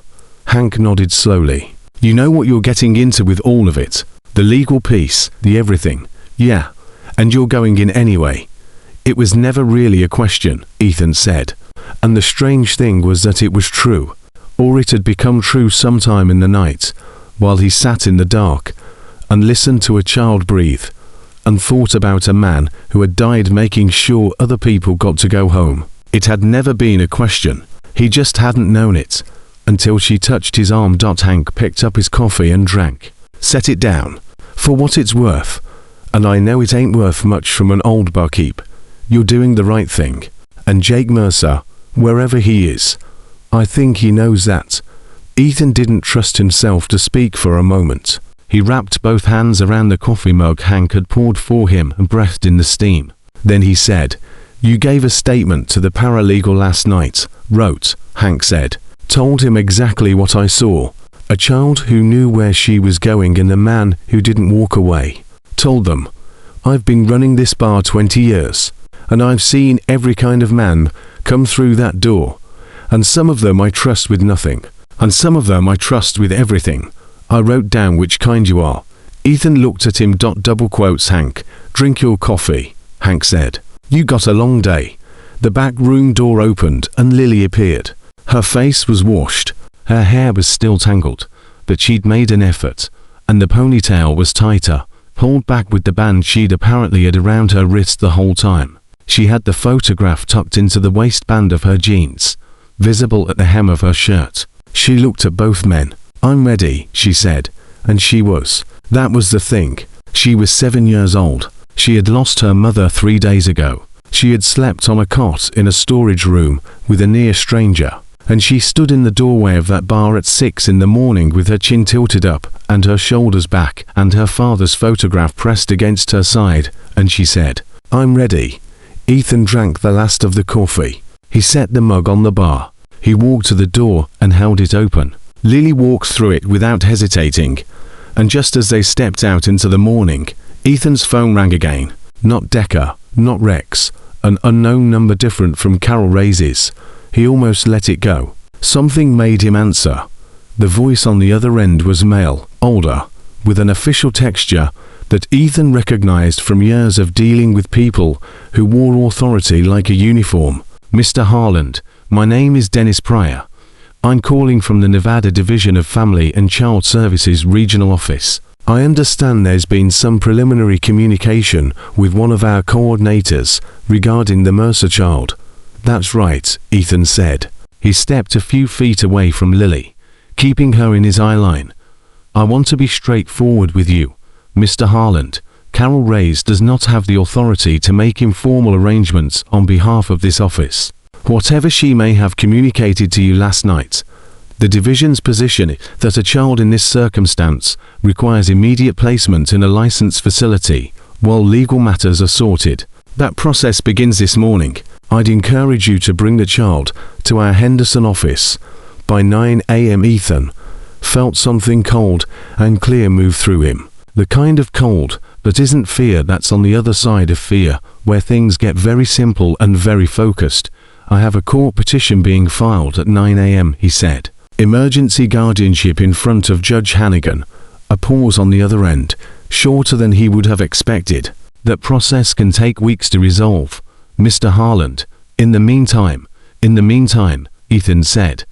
Hank nodded slowly. "You know what you're getting into with all of it. The legal piece, the everything. Yeah. And you're going in anyway." "It was never really a question," Ethan said. And the strange thing was that it was true. Or it had become true sometime in the night, while he sat in the dark, and listened to a child breathe, and thought about a man who had died making sure other people got to go home. It had never been a question. He just hadn't known it, until she touched his arm. Hank picked up his coffee and drank. "Set it down. For what it's worth. And I know it ain't worth much from an old barkeep. You're doing the right thing. And Jake Mercer, wherever he is, I think he knows that." Ethan didn't trust himself to speak for a moment. He wrapped both hands around the coffee mug Hank had poured for him and breathed in the steam. Then he said, "You gave a statement to the paralegal last night." "Wrote," Hank said. "Told him exactly what I saw. A child who knew where she was going and a man who didn't walk away. Told them, I've been running this bar 20 years, and I've seen every kind of man come through that door, and some of them I trust with nothing, and some of them I trust with everything. I wrote down which kind you are." Ethan looked at him. Double quotes Hank. "Drink your coffee," Hank said. "You got a long day." The back room door opened and Lily appeared. Her face was washed, Her hair was still tangled, but she'd made an effort, and the ponytail was tighter, pulled back with the band she'd apparently had around her wrist the whole time. She had the photograph tucked into the waistband of her jeans, visible at the hem of her shirt. She looked at both men. "I'm ready," she said, and she was. That was the thing. She was 7 years old. She had lost her mother 3 days ago. She had slept on a cot in a storage room with a near stranger, and she stood in the doorway of that bar at 6 in the morning with her chin tilted up and her shoulders back and her father's photograph pressed against her side, and she said, "I'm ready." Ethan drank the last of the coffee. He set the mug on the bar. He walked to the door and held it open. Lily walked through it without hesitating, and just as they stepped out into the morning, Ethan's phone rang again. Not Decker, not Rex, an unknown number different from Carol Ray's. He almost let it go. Something made him answer. The voice on the other end was male, older, with an official texture that Ethan recognized from years of dealing with people who wore authority like a uniform. "Mr. Harland, my name is Dennis Pryor. I'm calling from the Nevada Division of Family and Child Services Regional Office. I understand there's been some preliminary communication with one of our coordinators regarding the Mercer child." "That's right," Ethan said. He stepped a few feet away from Lily, keeping her in his eye line. "I want to be straightforward with you, Mr. Harland. Carol Ray's does not have the authority to make informal arrangements on behalf of this office. Whatever she may have communicated to you last night, the division's position is that a child in this circumstance requires immediate placement in a licensed facility while legal matters are sorted. That process begins this morning. I'd encourage you to bring the child to our Henderson office by 9 a.m. Ethan felt something cold and clear move through him. The kind of cold that isn't fear, that's on the other side of fear, where things get very simple and very focused. "I have a court petition being filed at 9 a.m., he said. Emergency guardianship in front of Judge Hannigan. A pause on the other end, shorter than he would have expected. That process can take weeks to resolve, Mr. Harland. In the meantime, Ethan said,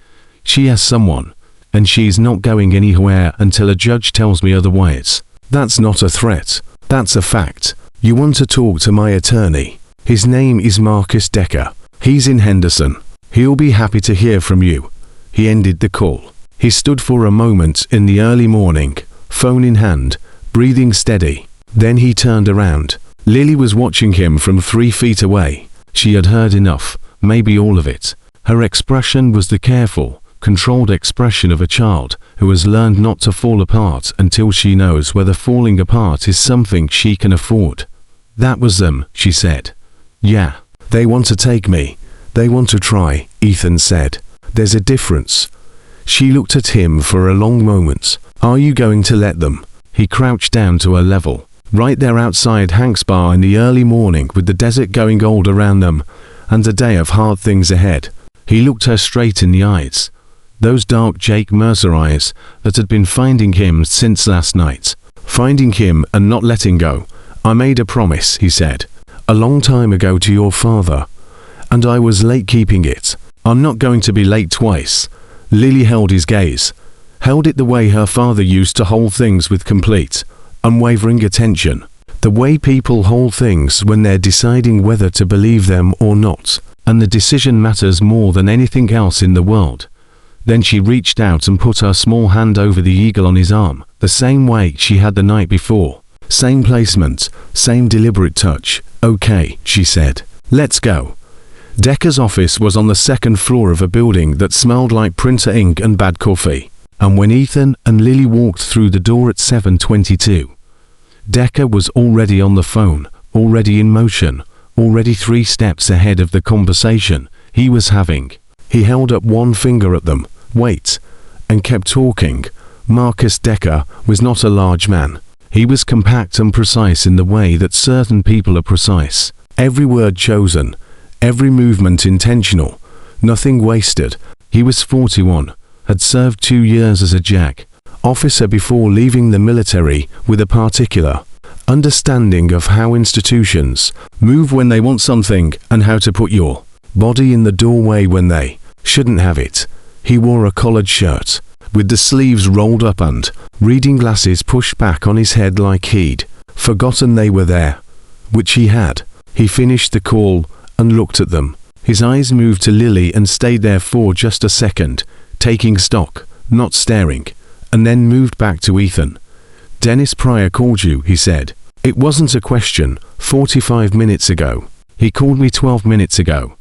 she has someone, and she's not going anywhere until a judge tells me otherwise. That's not a threat. That's a fact. You want to talk to my attorney. His name is Marcus Decker. He's in Henderson. He'll be happy to hear from you." He ended the call. He stood for a moment in the early morning, phone in hand, breathing steady. Then he turned around. Lily was watching him from 3 feet away. She had heard enough, maybe all of it. Her expression was the careful, controlled expression of a child who has learned not to fall apart until she knows whether falling apart is something she can afford. "That was them," she said. "Yeah. They want to take me. They want to try," Ethan said. "There's a difference." She looked at him for a long moment. "Are you going to let them?" He crouched down to her level. Right there outside Hank's bar in the early morning with the desert going old around them, and a day of hard things ahead. He looked her straight in the eyes. Those dark Jake Mercer eyes that had been finding him since last night. Finding him and not letting go. "I made a promise," he said, "a long time ago to your father, and I was late keeping it. I'm not going to be late twice." Lily held his gaze. Held it the way her father used to hold things, with complete, unwavering attention. The way people hold things when they're deciding whether to believe them or not, and the decision matters more than anything else in the world. Then she reached out and put her small hand over the eagle on his arm, the same way she had the night before. Same placement, same deliberate touch. "Okay," she said. "Let's go." Decker's office was on the second floor of a building that smelled like printer ink and bad coffee. And when Ethan and Lily walked through the door at 7:22, Decker was already on the phone, already in motion, already 3 steps ahead of the conversation he was having. He held up one finger at them, "Wait," and kept talking. Marcus Decker was not a large man. He was compact and precise in the way that certain people are precise. Every word chosen, every movement intentional, nothing wasted. He was 41, had served 2 years as a JAG officer before leaving the military, with a particular understanding of how institutions move when they want something and how to put your body in the doorway when they shouldn't have it. He wore a collared shirt, with the sleeves rolled up and reading glasses pushed back on his head like he'd forgotten they were there, which he had. He finished the call and looked at them. His eyes moved to Lily and stayed there for just a second, taking stock, not staring, and then moved back to Ethan. "Dennis Pryor called you," he said. "It wasn't a question. 45 minutes ago. He called me 12 minutes ago."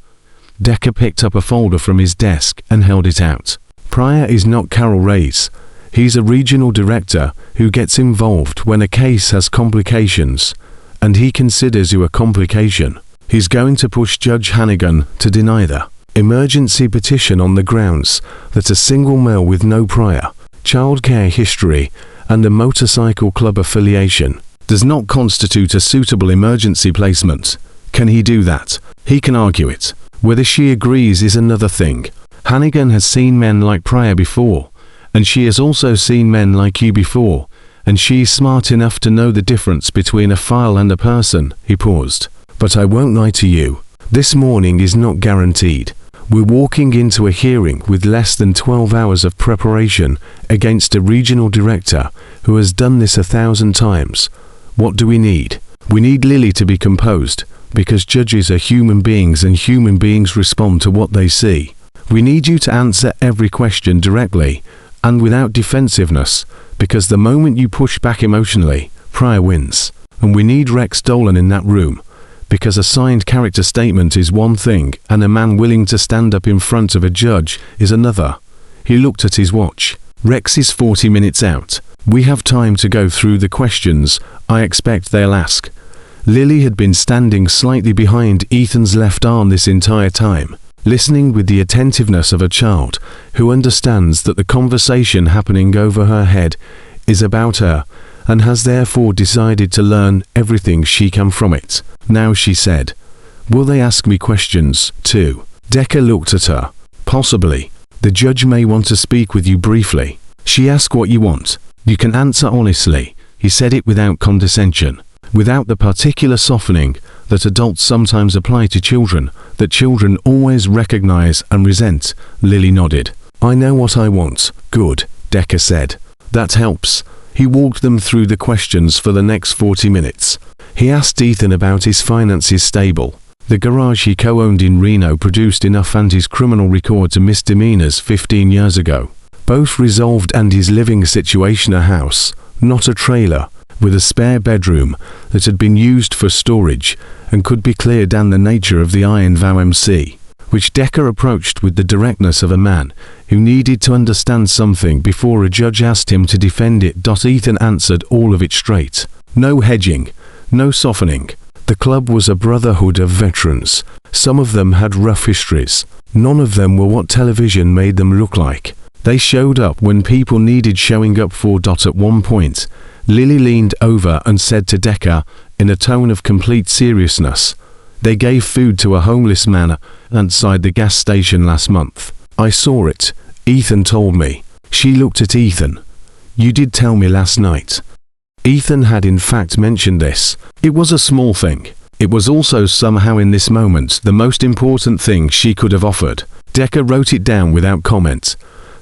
Decker picked up a folder from his desk and held it out. "Pryor is not Carol Reyes. He's a regional director who gets involved when a case has complications, and he considers you a complication. He's going to push Judge Hannigan to deny the emergency petition on the grounds that a single male with no prior childcare history and a motorcycle club affiliation does not constitute a suitable emergency placement. Can he do that? He can argue it. Whether she agrees is another thing. Hannigan has seen men like Pryor before, and she has also seen men like you before, and she's smart enough to know the difference between a file and a person." He paused. "But I won't lie to you. This morning is not guaranteed. We're walking into a hearing with less than 12 hours of preparation against a regional director who has done this 1,000 times. What do we need? We need Lily to be composed, because judges are human beings and human beings respond to what they see. We need you to answer every question directly and without defensiveness, because the moment you push back emotionally, Pryor wins. And we need Rex Dolan in that room, because a signed character statement is one thing and a man willing to stand up in front of a judge is another." He looked at his watch. "Rex is 40 minutes out. We have time to go through the questions I expect they'll ask." Lily had been standing slightly behind Ethan's left arm this entire time, listening with the attentiveness of a child who understands that the conversation happening over her head is about her and has therefore decided to learn everything she can from it. Now she said, "Will they ask me questions, too?" Decker looked at her. "Possibly. The judge may want to speak with you briefly." She asked what you want. You can answer honestly. He said it without condescension, without the particular softening that adults sometimes apply to children, that children always recognize and resent. Lily nodded. "I know what I want." "Good," Decker said. "That helps." He walked them through the questions for the next 40 minutes. He asked Ethan about his finances stable. The garage he co-owned in Reno produced enough and his criminal record to misdemeanors 15 years ago. Both resolved, and his living situation a house, not a trailer, with a spare bedroom that had been used for storage and could be cleared, and the nature of the Iron Vow MC, which Decker approached with the directness of a man who needed to understand something before a judge asked him to defend it. Ethan answered all of it straight. No hedging, no softening. The club was a brotherhood of veterans. Some of them had rough histories. None of them were what television made them look like. They showed up when people needed showing up for. At one point, Lily leaned over and said to Decker, in a tone of complete seriousness, "They gave food to a homeless man outside the gas station last month. I saw it. Ethan told me." She looked at Ethan. "You did tell me last night." Ethan had in fact mentioned this. It was a small thing. It was also somehow in this moment the most important thing she could have offered. Decker wrote it down without comment,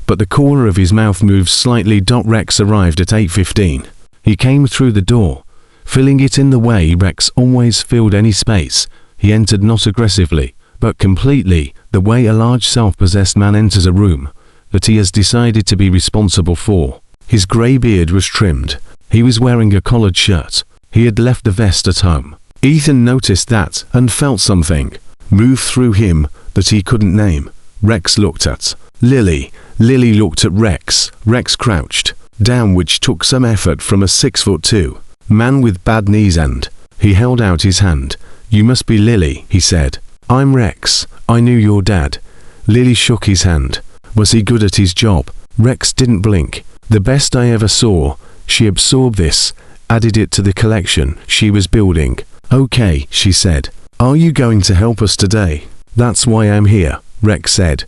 but the corner of his mouth moved slightly. Rex arrived at 8:15. He came through the door, filling it in the way Rex always filled any space. He entered not aggressively, but completely, the way a large self-possessed man enters a room that he has decided to be responsible for. His grey beard was trimmed. He was wearing a collared shirt. He had left the vest at home. Ethan noticed that and felt something move through him that he couldn't name. Rex looked at Lily. Lily looked at Rex. Rex crouched down, which took some effort from a 6'2" man with bad knees, and he held out his hand. "You must be Lily," he said. "I'm Rex. I knew your dad." Lily shook his hand. "Was he good at his job?" Rex didn't blink. "The best I ever saw." She absorbed this, added it to the collection she was building. "Okay," she said. "Are you going to help us today?" "That's why I'm here," Rex said.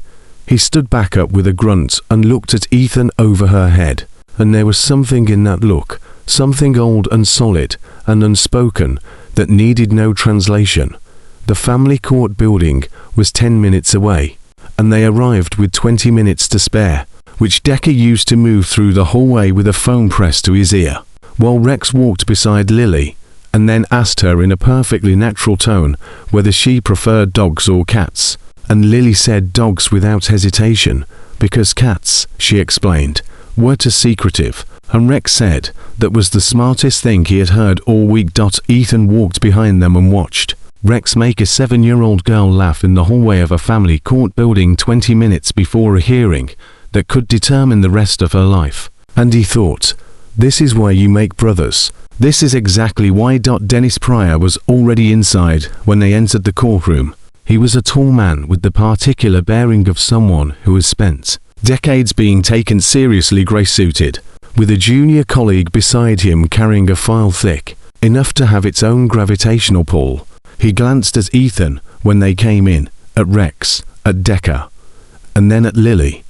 He stood back up with a grunt and looked at Ethan over her head. And there was something in that look, something old and solid and unspoken, that needed no translation. The family court building was 10 minutes away, and they arrived with 20 minutes to spare, which Decker used to move through the hallway with a phone pressed to his ear, while Rex walked beside Lily, and then asked her in a perfectly natural tone whether she preferred dogs or cats, and Lily said dogs without hesitation, because cats, she explained, were too secretive, and Rex said that was the smartest thing he had heard all week. Ethan walked behind them and watched Rex make a 7-year-old girl laugh in the hallway of a family court building 20 minutes before a hearing that could determine the rest of her life. And he thought, this is why you make brothers. This is exactly why. Dennis Pryor was already inside when they entered the courtroom. He was a tall man with the particular bearing of someone who has spent decades being taken seriously, grey-suited, with a junior colleague beside him carrying a file thick enough to have its own gravitational pull. He glanced at Ethan when they came in, at Rex, at Decker, and then at Lily,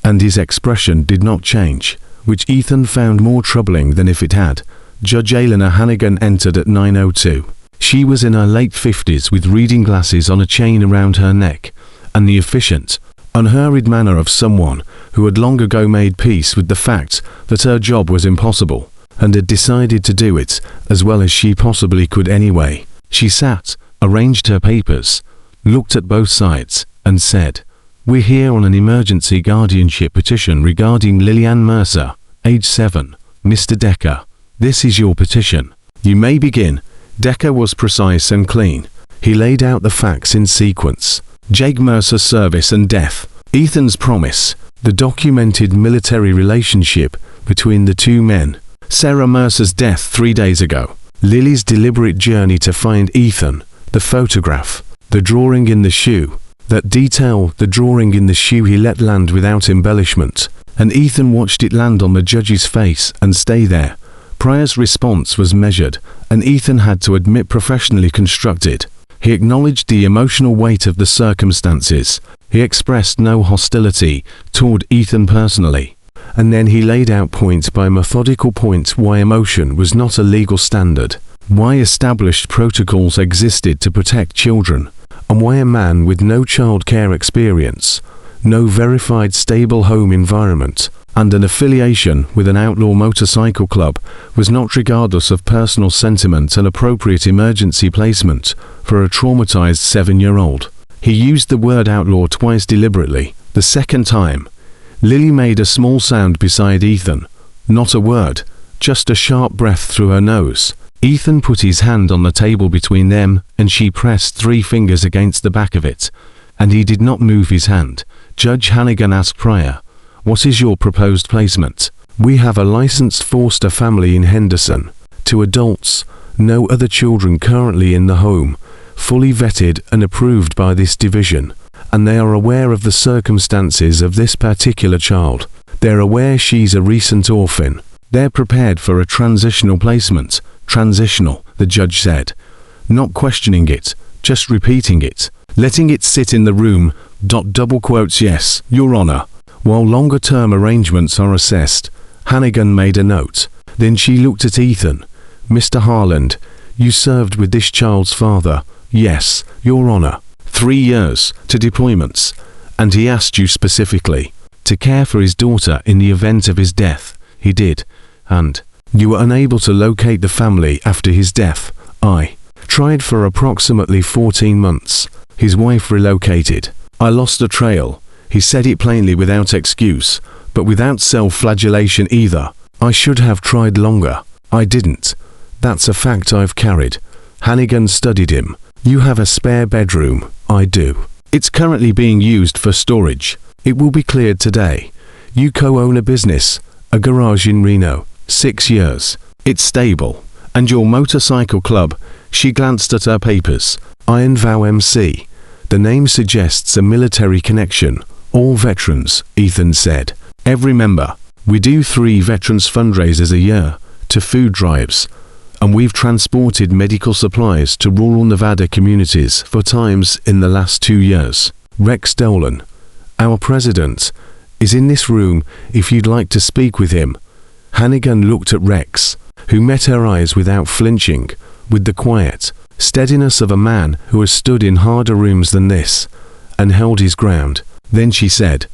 and his expression did not change, which Ethan found more troubling than if it had. Judge Eleanor Hannigan entered at 9:02. She was in her late 50s with reading glasses on a chain around her neck, and the efficient, unhurried manner of someone who had long ago made peace with the fact that her job was impossible, and had decided to do it as well as she possibly could anyway. She sat, arranged her papers, looked at both sides, and said, "We're here on an emergency guardianship petition regarding Lillian Mercer, age 7. Mr. Decker, this is your petition. You may begin." Decker was precise and clean. He laid out the facts in sequence. Jake Mercer's service and death, Ethan's promise, the documented military relationship between the two men, Sarah Mercer's death 3 days ago, Lily's deliberate journey to find Ethan, the photograph, the drawing in the shoe, that detail, the drawing in the shoe he let land without embellishment, and Ethan watched it land on the judge's face and stay there. Pryor's response was measured, and Ethan had to admit professionally constructed. He acknowledged the emotional weight of the circumstances. He expressed no hostility toward Ethan personally. And then he laid out point by methodical point why emotion was not a legal standard, why established protocols existed to protect children, and why a man with no child care experience, no verified stable home environment, and an affiliation with an outlaw motorcycle club was not, regardless of personal sentiment, an appropriate emergency placement for a traumatized 7-year-old. He used the word outlaw twice deliberately. The second time, Lily made a small sound beside Ethan. Not a word, just a sharp breath through her nose. Ethan put his hand on the table between them, and she pressed 3 fingers against the back of it, and he did not move his hand. Judge Hannigan asked Pryor, "What is your proposed placement?" "We have a licensed foster family in Henderson. 2 adults, no other children currently in the home, fully vetted and approved by this division, and they are aware of the circumstances of this particular child. They're aware she's a recent orphan. They're prepared for a transitional placement." "Transitional," the judge said, not questioning it, just repeating it, letting it sit in the room. Double quotes, "Yes, Your Honor." While longer-term arrangements are assessed, Hannigan made a note. Then she looked at Ethan. "Mr. Harland, you served with this child's father." "Yes, Your Honor." 3 years, to deployments. "And he asked you specifically to care for his daughter in the event of his death." "He did." "And you were unable to locate the family after his death." "I tried for approximately 14 months. His wife relocated. I lost a trail." He said it plainly, without excuse, but without self-flagellation either. "I should have tried longer. I didn't. That's a fact I've carried." Hannigan studied him. "You have a spare bedroom." "I do. It's currently being used for storage. It will be cleared today. You co-own a business, a garage in Reno. 6 years. It's stable. And your motorcycle club." She glanced at her papers. "Iron Vow MC. The name suggests a military connection. All veterans," Ethan said. "Every member. We do 3 veterans fundraisers a year, to food drives, and we've transported medical supplies to rural Nevada communities 4 times in the last 2 years. Rex Dolan, our president, is in this room if you'd like to speak with him." Hannigan looked at Rex, who met her eyes without flinching, with the quiet steadiness of a man who has stood in harder rooms than this, and held his ground. Then she said,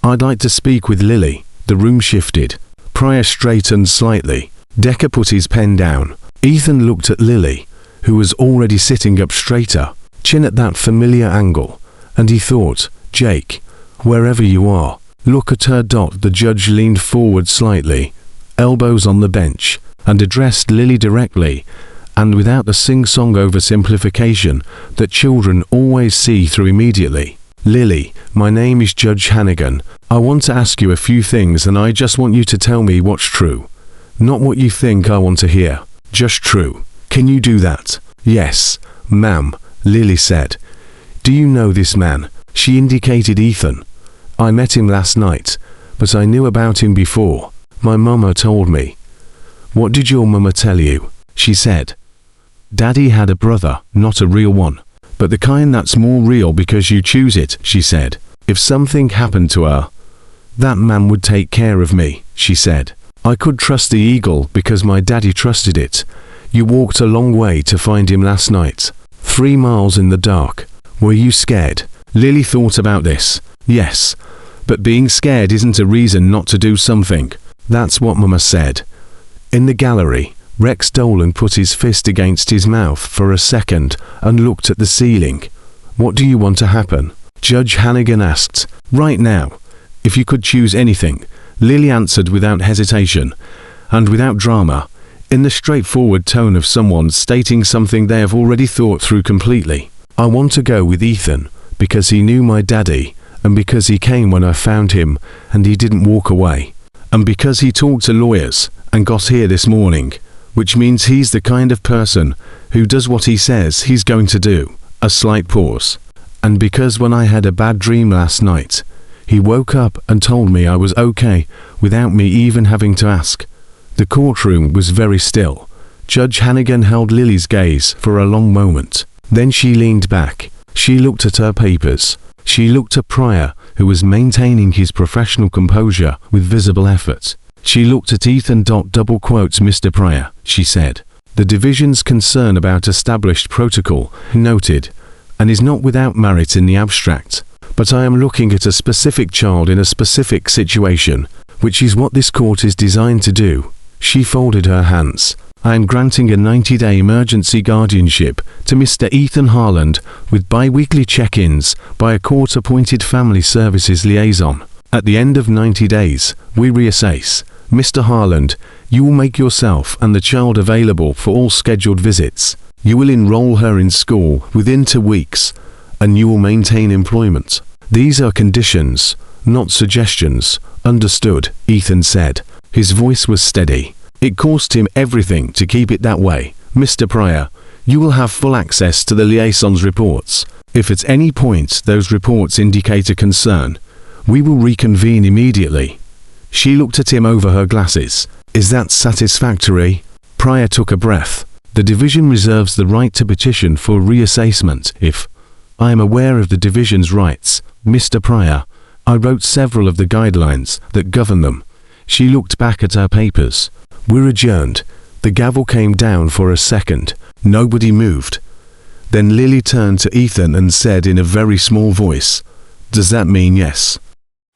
"I'd like to speak with Lily." The room shifted. Pryor straightened slightly. Decker put his pen down. Ethan looked at Lily, who was already sitting up straighter, chin at that familiar angle, and he thought, "Jake, wherever you are, look at her." The judge leaned forward slightly, elbows on the bench, and addressed Lily directly, and without the sing-song oversimplification that children always see through immediately. "Lily, my name is Judge Hannigan. I want to ask you a few things, and I just want you to tell me what's true. Not what you think I want to hear. Just true. Can you do that?" "Yes, ma'am," Lily said. "Do you know this man?" She indicated Ethan. "I met him last night, but I knew about him before. My mama told me." "What did your mama tell you?" she said. "Daddy had a brother, not a real one, but the kind that's more real because you choose it," she said. "If something happened to her, that man would take care of me," she said. "I could trust the eagle because my daddy trusted it. You walked a long way to find him last night. 3 miles in the dark. Were you scared?" Lily thought about this. "Yes, but being scared isn't a reason not to do something. That's what Mama said." In the gallery, Rex Dolan put his fist against his mouth for a second and looked at the ceiling. "What do you want to happen?" Judge Hannigan asked. "Right now, if you could choose anything," Lily answered without hesitation, and without drama, in the straightforward tone of someone stating something they have already thought through completely. "I want to go with Ethan, because he knew my daddy, and because he came when I found him, and he didn't walk away, and because he talked to lawyers, and got here this morning, which means he's the kind of person who does what he says he's going to do." A slight pause. "And because when I had a bad dream last night, he woke up and told me I was okay without me even having to ask." The courtroom was very still. Judge Hannigan held Lily's gaze for a long moment. Then she leaned back. She looked at her papers. She looked at Pryor, who was maintaining his professional composure with visible effort. She looked at Ethan. "Double quotes, Mr. Pryor," she said. "The division's concern about established protocol, noted, and is not without merit in the abstract. But I am looking at a specific child in a specific situation, which is what this court is designed to do." She folded her hands. "I am granting a 90-day emergency guardianship to Mr. Ethan Harland with bi-weekly check-ins by a court-appointed family services liaison. At the end of 90 days, we reassess. Mr. Harland, you will make yourself and the child available for all scheduled visits. You will enroll her in school within 2 weeks, and you will maintain employment. These are conditions, not suggestions." "Understood," Ethan said. His voice was steady. "It cost him everything to keep it that way. Mr. Pryor, you will have full access to the liaison's reports. If at any point those reports indicate a concern, we will reconvene immediately." She looked at him over her glasses. "Is that satisfactory?" Pryor took a breath. "The division reserves the right to petition for reassessment if—" "I am aware of the division's rights, Mr. Pryor. I wrote several of the guidelines that govern them." She looked back at her papers. "We're adjourned." The gavel came down for a second. Nobody moved. Then Lily turned to Ethan and said in a very small voice, "Does that mean yes?"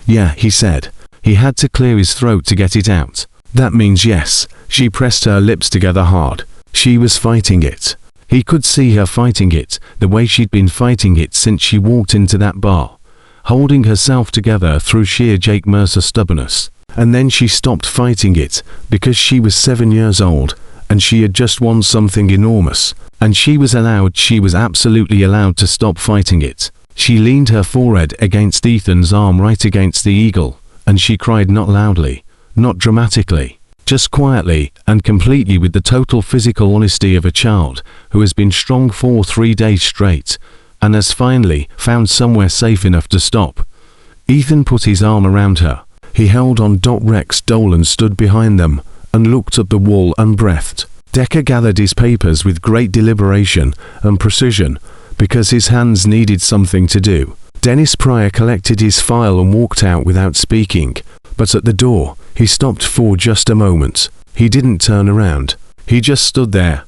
"Yeah," he said. He had to clear his throat to get it out. "That means yes." She pressed her lips together hard. She was fighting it. He could see her fighting it, the way she'd been fighting it since she walked into that bar, holding herself together through sheer Jake Mercer stubbornness. And then she stopped fighting it, because she was 7 years old, and she had just won something enormous, and she was absolutely allowed to stop fighting it. She leaned her forehead against Ethan's arm right against the eagle, and she cried, not loudly, not dramatically, just quietly and completely, with the total physical honesty of a child who has been strong for 3 days straight, and has finally found somewhere safe enough to stop. Ethan put his arm around her. He held on. Rex Dolan stood behind them and looked up the wall unbreathed. Decker gathered his papers with great deliberation and precision because his hands needed something to do. Dennis Pryor collected his file and walked out without speaking, but at the door, he stopped for just a moment. He didn't turn around. He just stood there,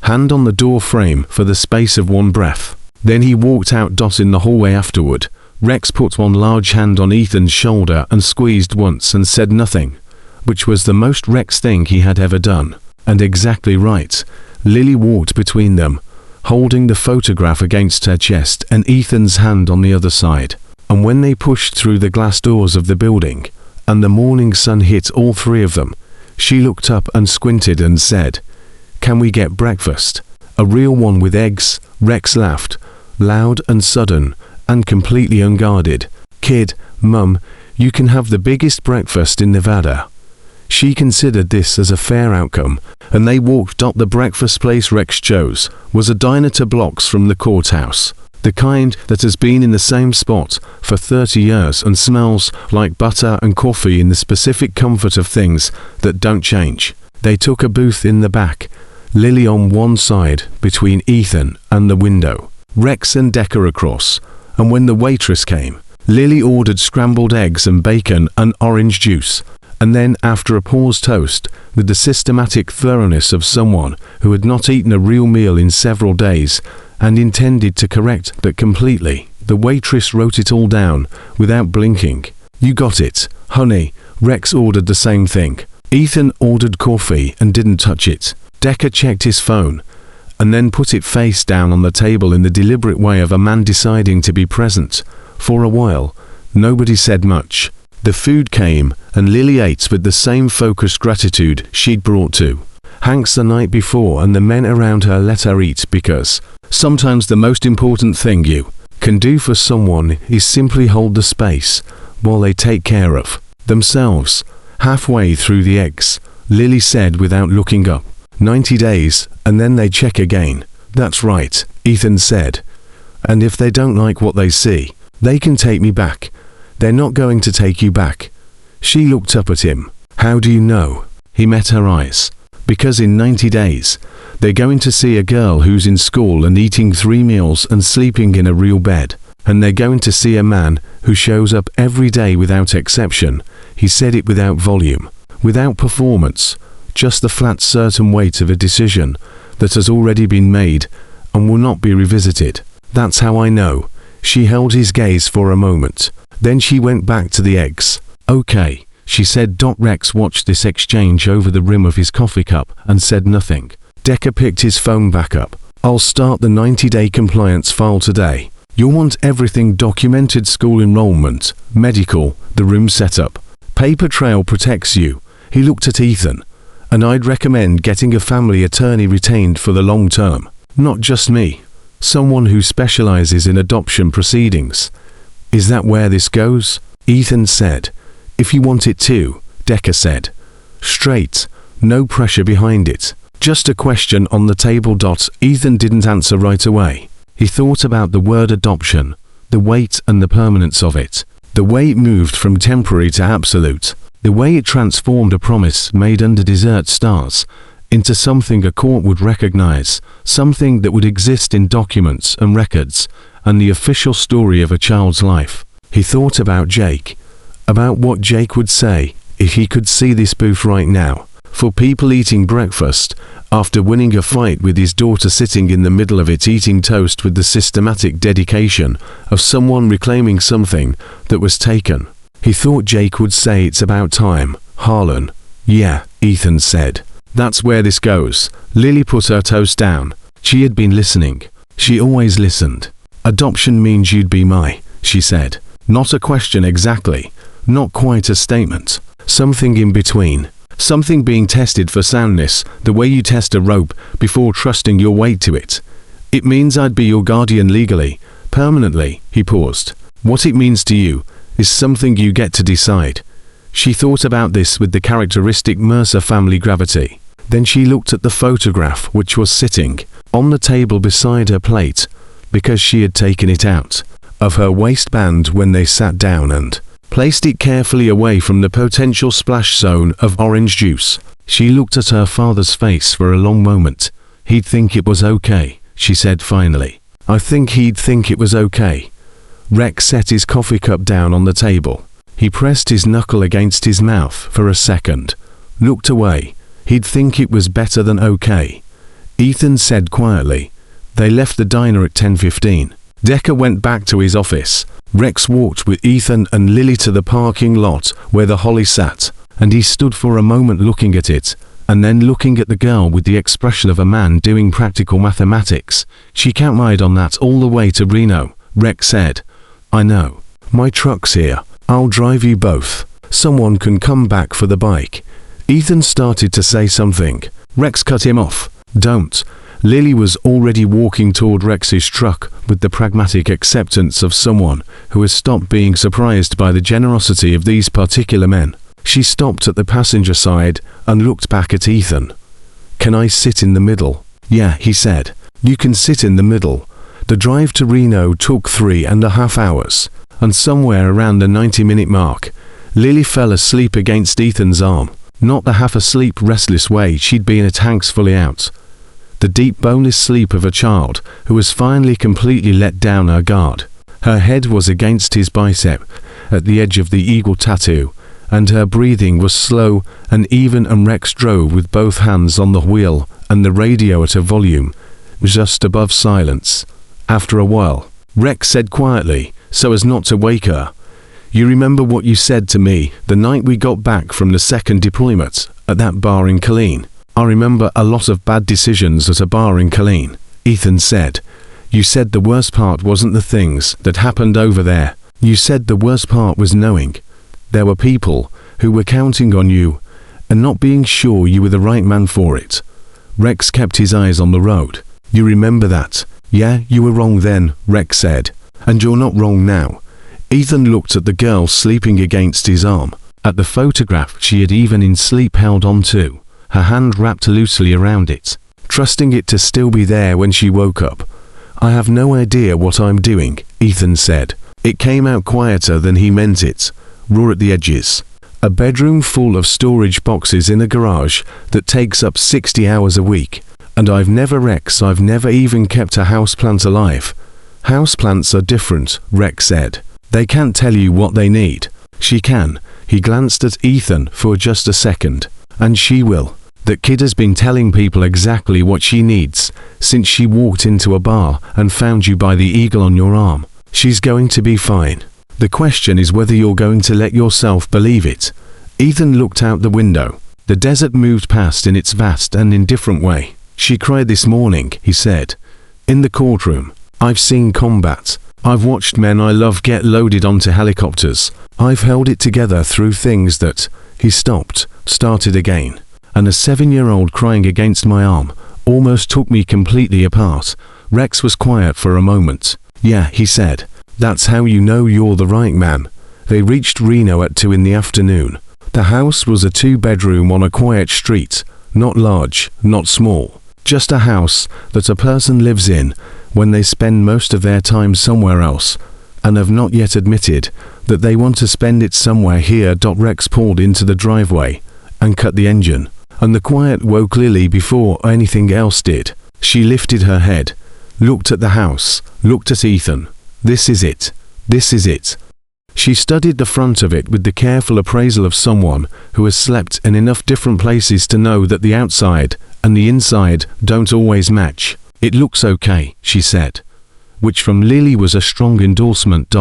hand on the door frame for the space of one breath. Then he walked out. In the hallway afterward, Rex put one large hand on Ethan's shoulder and squeezed once and said nothing, which was the most Rex thing he had ever done. And exactly right. Lily walked between them, holding the photograph against her chest and Ethan's hand on the other side. And when they pushed through the glass doors of the building, and the morning sun hit all three of them, she looked up and squinted and said, "Can we get breakfast? A real one with eggs?" Rex laughed, loud and sudden, and completely unguarded. "Kid, Mum, you can have the biggest breakfast in Nevada." She considered this as a fair outcome, and they walked up. The breakfast place Rex chose was a diner 2 blocks from the courthouse, the kind that has been in the same spot for 30 years and smells like butter and coffee in the specific comfort of things that don't change. They took a booth in the back, Lily on one side between Ethan and the window, Rex and Decker across, and when the waitress came, Lily ordered scrambled eggs and bacon and orange juice. And then, after a pause, toast, with the systematic thoroughness of someone who had not eaten a real meal in several days and intended to correct that completely, the waitress wrote it all down without blinking. "You got it, honey." Rex ordered the same thing. Ethan ordered coffee and didn't touch it. Decker checked his phone and then put it face down on the table in the deliberate way of a man deciding to be present. For a while, nobody said much. The food came, and Lily ate with the same focused gratitude she'd brought to Hanks the night before, and the men around her let her eat because sometimes the most important thing you can do for someone is simply hold the space while they take care of themselves. Halfway through the eggs, Lily said without looking up, 90 days, and then they check again." "That's right," Ethan said. "And if they don't like what they see, they can take me back." "They're not going to take you back." She looked up at him. "How do you know?" He met her eyes. "Because in 90 days, they're going to see a girl who's in school and eating 3 meals and sleeping in a real bed. And they're going to see a man who shows up every day without exception." He said it without volume, without performance, just the flat certain weight of a decision that has already been made and will not be revisited. "That's how I know." She held his gaze for a moment. Then she went back to the eggs. "Okay," she said. Rex watched this exchange over the rim of his coffee cup and said nothing. Decker picked his phone back up. "I'll start the 90-day compliance file today. You'll want everything documented: school enrollment, medical, the room setup. Paper trail protects you." He looked at Ethan. "And I'd recommend getting a family attorney retained for the long term. Not just me. Someone who specializes in adoption proceedings." "Is that where this goes?" Ethan said. "If you want it to," Decker said. "Straight, no pressure behind it. Just a question on the table." Ethan didn't answer right away. He thought about the word adoption, the weight and the permanence of it, the way it moved from temporary to absolute, the way it transformed a promise made under desert stars into something a court would recognize, something that would exist in documents and records, and the official story of a child's life. He thought about Jake, about what Jake would say if he could see this booth right now, for people eating breakfast, after winning a fight with his daughter, sitting in the middle of it eating toast with the systematic dedication of someone reclaiming something that was taken. He thought Jake would say, "It's about time, Harlan." "Yeah," Ethan said. "That's where this goes." Lily put her toast down. She had been listening. She always listened. "Adoption means you'd be my," she said. Not a question exactly, not quite a statement. Something in between. Something being tested for soundness, the way you test a rope before trusting your weight to it. "It means I'd be your guardian legally, permanently." He paused. "What it means to you is something you get to decide." She thought about this with the characteristic Mercer family gravity. Then she looked at the photograph which was sitting on the table beside her plate, because she had taken it out of her waistband when they sat down, and placed it carefully away from the potential splash zone of orange juice. She looked at her father's face for a long moment. "He'd think it was okay," she said finally. "I think he'd think it was okay." Rex set his coffee cup down on the table. He pressed his knuckle against his mouth for a second, looked away. "He'd think it was better than okay." Ethan said quietly. They left the diner at 10:15. Decker went back to his office. Rex walked with Ethan and Lily to the parking lot where the Holly sat, and he stood for a moment looking at it, and then looking at the girl with the expression of a man doing practical mathematics. She can't ride on that all the way to Reno, Rex said. I know. My truck's here. I'll drive you both. Someone can come back for the bike. Ethan started to say something. Rex cut him off. Don't. Lily was already walking toward Rex's truck with the pragmatic acceptance of someone who has stopped being surprised by the generosity of these particular men. She stopped at the passenger side and looked back at Ethan. Can I sit in the middle? Yeah, he said. You can sit in the middle. The drive to Reno took 3.5 hours, and somewhere around the 90-minute mark, Lily fell asleep against Ethan's arm, not the half-asleep restless way she'd been at Hank's fully out. The deep boneless sleep of a child who has finally completely let down her guard. Her head was against his bicep, at the edge of the eagle tattoo, and her breathing was slow and even, and Rex drove with both hands on the wheel and the radio at a volume just above silence. After a while, Rex said quietly, so as not to wake her, You remember what you said to me the night we got back from the second deployment at that bar in Killeen? I remember a lot of bad decisions at a bar in Killeen, Ethan said. You said the worst part wasn't the things that happened over there. You said the worst part was knowing there were people who were counting on you and not being sure you were the right man for it. Rex kept his eyes on the road. You remember that? Yeah, you were wrong then, Rex said. And you're not wrong now. Ethan looked at the girl sleeping against his arm, at the photograph she had even in sleep held on to, her hand wrapped loosely around it, trusting it to still be there when she woke up. I have no idea what I'm doing, Ethan said. It came out quieter than he meant it, raw at the edges. A bedroom full of storage boxes in a garage that takes up 60 hours a week. And I've never even kept a houseplant alive. Houseplants are different, Rex said. They can't tell you what they need. She can. He glanced at Ethan for just a second. And she will. That kid has been telling people exactly what she needs since she walked into a bar and found you by the eagle on your arm. She's going to be fine. The question is whether you're going to let yourself believe it. Ethan looked out the window. The desert moved past in its vast and indifferent way. She cried this morning, he said. In the courtroom. I've seen combat. I've watched men I love get loaded onto helicopters. I've held it together through things that... He stopped, started again. And a 7-year-old crying against my arm almost took me completely apart. Rex was quiet for a moment. Yeah, he said. That's how you know you're the right man. They reached Reno at 2 in the afternoon. The house was a 2-bedroom on a quiet street. Not large, not small. Just a house that a person lives in when they spend most of their time somewhere else and have not yet admitted that they want to spend it somewhere here. Rex pulled into the driveway and cut the engine, and the quiet woke Lily before anything else did. She lifted her head, looked at the house, looked at Ethan. This is it. This is it. She studied the front of it with the careful appraisal of someone who has slept in enough different places to know that the outside and the inside don't always match. It looks okay, she said, which from Lily was a strong endorsement.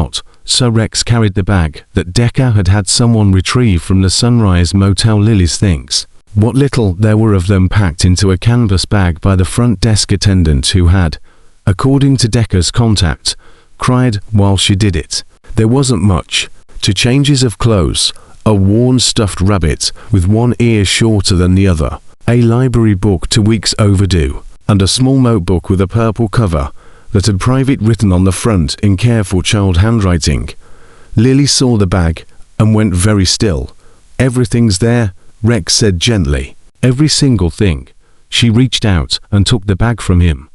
So Rex carried the bag that Decker had had someone retrieve from the Sunrise Motel. Lily's things, what little there were of them, packed into a canvas bag by the front desk attendant who had, according to Decker's contact, cried while she did it. There wasn't much. 2 changes of clothes, a worn stuffed rabbit with one ear shorter than the other, a library book 2 weeks overdue, and a small notebook with a purple cover that had private written on the front in careful child handwriting. Lily saw the bag and went very still. Everything's there, Rex said gently. Every single thing. She reached out and took the bag from him,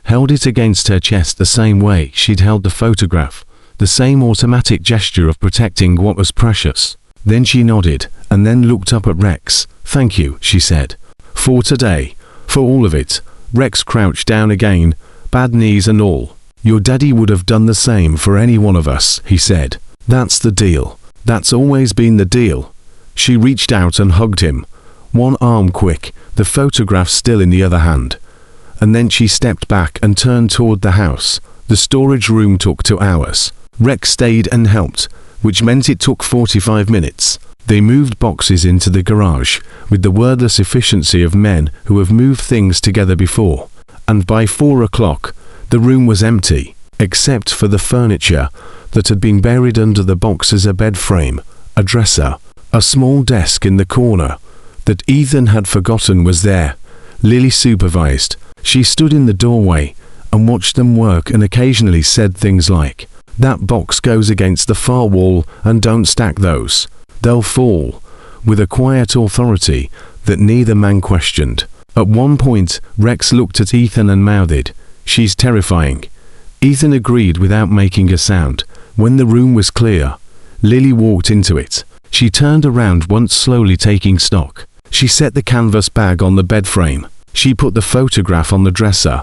held it against her chest the same way she'd held the photograph, the same automatic gesture of protecting what was precious. Then she nodded and then looked up at Rex. Thank you, she said. For today. For all of it. Rex crouched down again, bad knees and all. Your daddy would have done the same for any one of us, he said. That's the deal. That's always been the deal. She reached out and hugged him, one arm quick, the photograph still in the other hand. And then she stepped back and turned toward the house, The storage room took 2 hours. Rex stayed and helped, which meant it took 45 minutes. They moved boxes into the garage, with the wordless efficiency of men who have moved things together before, and by 4 o'clock, the room was empty, except for the furniture that had been buried under the boxes: a bed frame, a dresser, a small desk in the corner that Ethan had forgotten was there. Lily supervised. She stood in the doorway and watched them work and occasionally said things like, "That box goes against the far wall and don't stack those. They'll fall," with a quiet authority that neither man questioned. At one point, Rex looked at Ethan and mouthed, "She's terrifying." Ethan agreed without making a sound. When the room was clear, Lily walked into it. She turned around once, slowly taking stock. She set the canvas bag on the bed frame. She put the photograph on the dresser,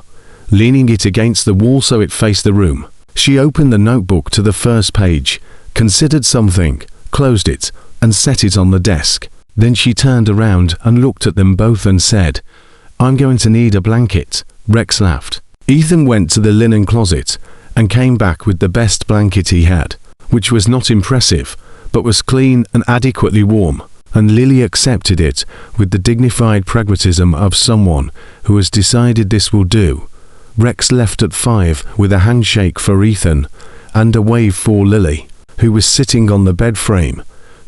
leaning it against the wall so it faced the room. She opened the notebook to the first page, considered something, closed it, and set it on the desk. Then she turned around and looked at them both and said, "I'm going to need a blanket." Rex laughed. Ethan went to the linen closet and came back with the best blanket he had, which was not impressive, but was clean and adequately warm, and Lily accepted it with the dignified pragmatism of someone who has decided this will do. Rex left at 5 with a handshake for Ethan and a wave for Lily, who was sitting on the bed frame,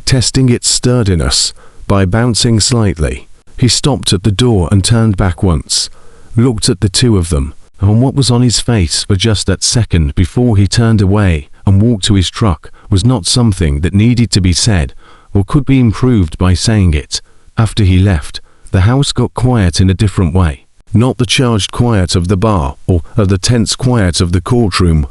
testing its sturdiness by bouncing slightly. He stopped at the door and turned back once, looked at the two of them, and what was on his face for just that second before he turned away and walked to his truck was not something that needed to be said or could be improved by saying it. After he left, the house got quiet in a different way. Not the charged quiet of the bar or of the tense quiet of the courtroom,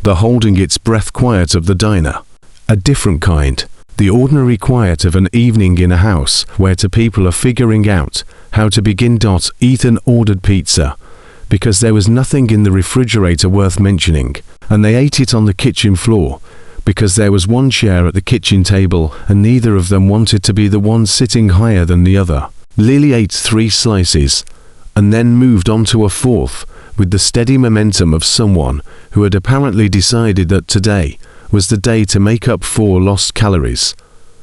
the holding its breath quiet of the diner. A different kind. The ordinary quiet of an evening in a house where two people are figuring out how to begin. Ethan ordered pizza because there was nothing in the refrigerator worth mentioning, and they ate it on the kitchen floor because there was one chair at the kitchen table and neither of them wanted to be the one sitting higher than the other. Lily ate 3 slices and then moved on to a 4th with the steady momentum of someone who had apparently decided that today was the day to make up for lost calories.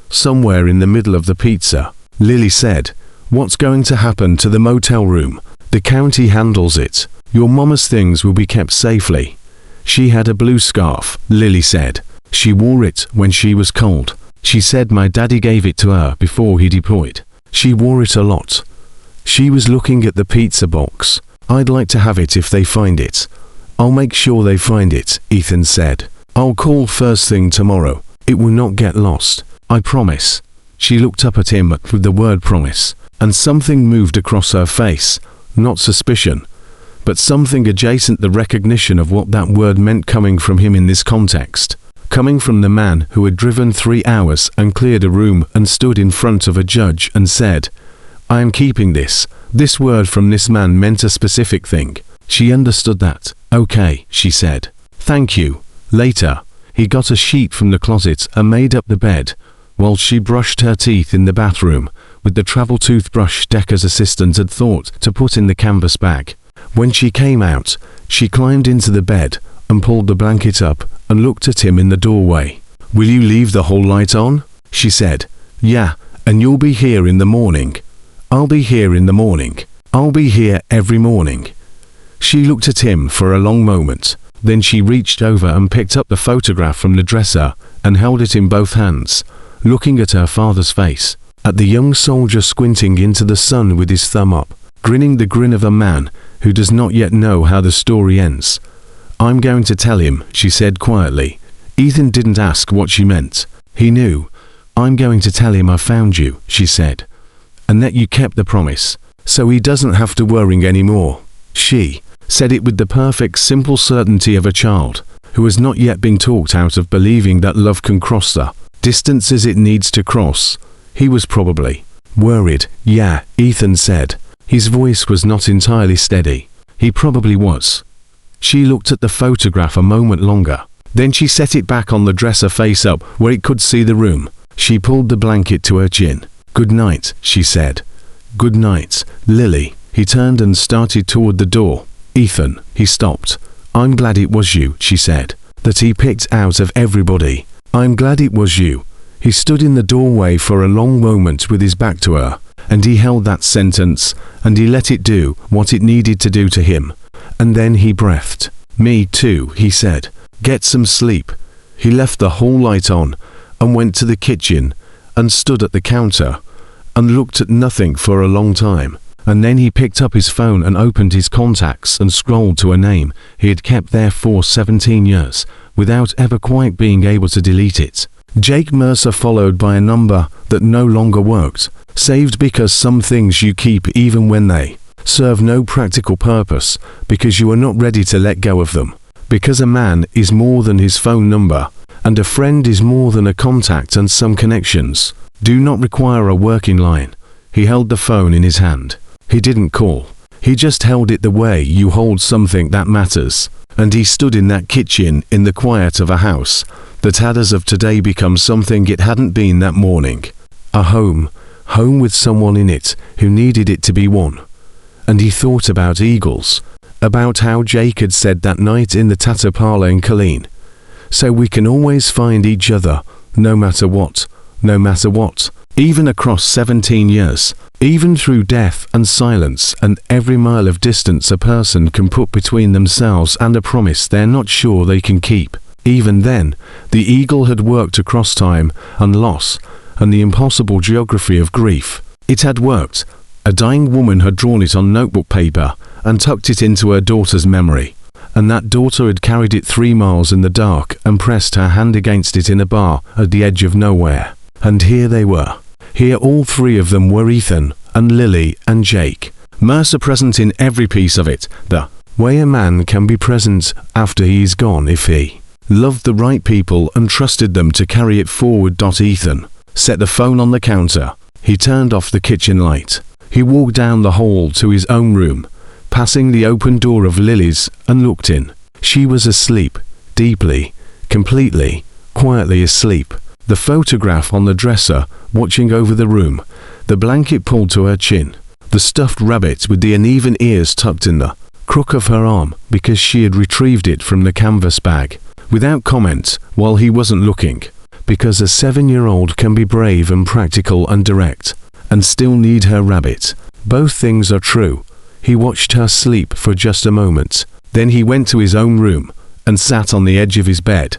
Somewhere in the middle of the pizza, Lily said, "What's going to happen to the motel room? The county handles it. Your mama's things will be kept safely." She had a blue scarf, Lily said. She wore it when she was cold. She said my daddy gave it to her before he deployed. She wore it a lot. She was looking at the pizza box. "I'd like to have it if they find it." "I'll make sure they find it," Ethan said. "I'll call first thing tomorrow. It will not get lost. I promise." She looked up at him with the word promise, and something moved across her face. Not suspicion, but something adjacent, the recognition of what that word meant coming from him in this context. Coming from the man who had driven 3 hours and cleared a room and stood in front of a judge and said, "I am keeping this." This word from this man meant a specific thing. She understood that. "Okay," she said. "Thank you." Later, he got a sheet from the closet and made up the bed, while she brushed her teeth in the bathroom with the travel toothbrush Decker's assistant had thought to put in the canvas bag. When she came out, she climbed into the bed and pulled the blanket up and looked at him in the doorway. "Will you leave the whole light on?" she said. "Yeah, and you'll be here in the morning." "I'll be here in the morning. I'll be here every morning." She looked at him for a long moment. Then she reached over and picked up the photograph from the dresser and held it in both hands, looking at her father's face, at the young soldier squinting into the sun with his thumb up, grinning the grin of a man who does not yet know how the story ends. "I'm going to tell him," she said quietly. Ethan didn't ask what she meant. He knew. "I'm going to tell him I found you," she said, "and that you kept the promise, so he doesn't have to worry anymore." She said it with the perfect simple certainty of a child who has not yet been talked out of believing that love can cross the distances it needs to cross. He was probably worried. "Yeah," Ethan said. His voice was not entirely steady. "He probably was." She looked at the photograph a moment longer. Then she set it back on the dresser face up where it could see the room. She pulled the blanket to her chin. "Good night," she said. "Good night, Lily." He turned and started toward the door. "Ethan," he stopped. "I'm glad it was you," she said, "that he picked out of everybody. I'm glad it was you." He stood in the doorway for a long moment with his back to her, and he held that sentence, and he let it do what it needed to do to him. And then he breathed. "Me too," he said. "Get some sleep." He left the hall light on, and went to the kitchen, and stood at the counter, and looked at nothing for a long time. And then he picked up his phone and opened his contacts and scrolled to a name he had kept there for 17 years, without ever quite being able to delete it. Jake Mercer, followed by a number that no longer worked. Saved because some things you keep even when they serve no practical purpose, because you are not ready to let go of them. Because a man is more than his phone number, and a friend is more than a contact, and some connections do not require a working line. He held the phone in his hand. He didn't call. He just held it the way you hold something that matters. And he stood in that kitchen in the quiet of a house that had as of today become something it hadn't been that morning. A home with someone in it who needed it to be one. And he thought about eagles, about how Jake had said that night in the Tattoo Parlor in Colleen. So we can always find each other, no matter what, even across 17 years, even through death and silence and every mile of distance a person can put between themselves and a promise they're not sure they can keep. Even then, the eagle had worked across time and loss and the impossible geography of grief. It had worked. A dying woman had drawn it on notebook paper and tucked it into her daughter's memory. And that daughter had carried it 3 miles in the dark and pressed her hand against it in a bar at the edge of nowhere. And here they were. Here all 3 of them were, Ethan and Lily and Jake. Mercer present in every piece of it, the way a man can be present after he's gone if he loved the right people and trusted them to carry it forward. Ethan set the phone on the counter. He turned off the kitchen light. He walked down the hall to his own room, passing the open door of Lily's, and looked in. She was asleep, deeply, completely, quietly asleep. The photograph on the dresser, watching over the room, the blanket pulled to her chin, the stuffed rabbit with the uneven ears tucked in the crook of her arm because she had retrieved it from the canvas bag, without comment, while he wasn't looking. Because a 7-year-old can be brave and practical and direct, and still need her rabbit. Both things are true. He watched her sleep for just a moment. Then he went to his own room, and sat on the edge of his bed,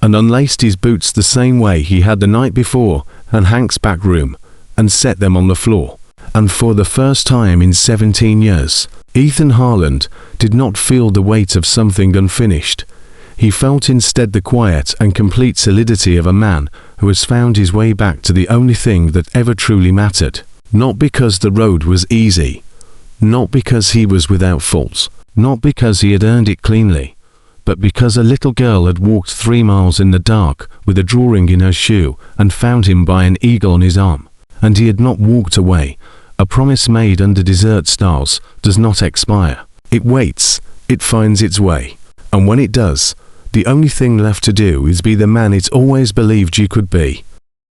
and unlaced his boots the same way he had the night before, and Hank's back room, and set them on the floor. And for the first time in 17 years, Ethan Harland did not feel the weight of something unfinished. He felt instead the quiet and complete solidity of a man who has found his way back to the only thing that ever truly mattered. Not because the road was easy, not because he was without faults, not because he had earned it cleanly, but because a little girl had walked 3 miles in the dark with a drawing in her shoe and found him by an eagle on his arm. And he had not walked away. A promise made under desert stars does not expire. It waits, it finds its way. And when it does, the only thing left to do is be the man it always believed you could be.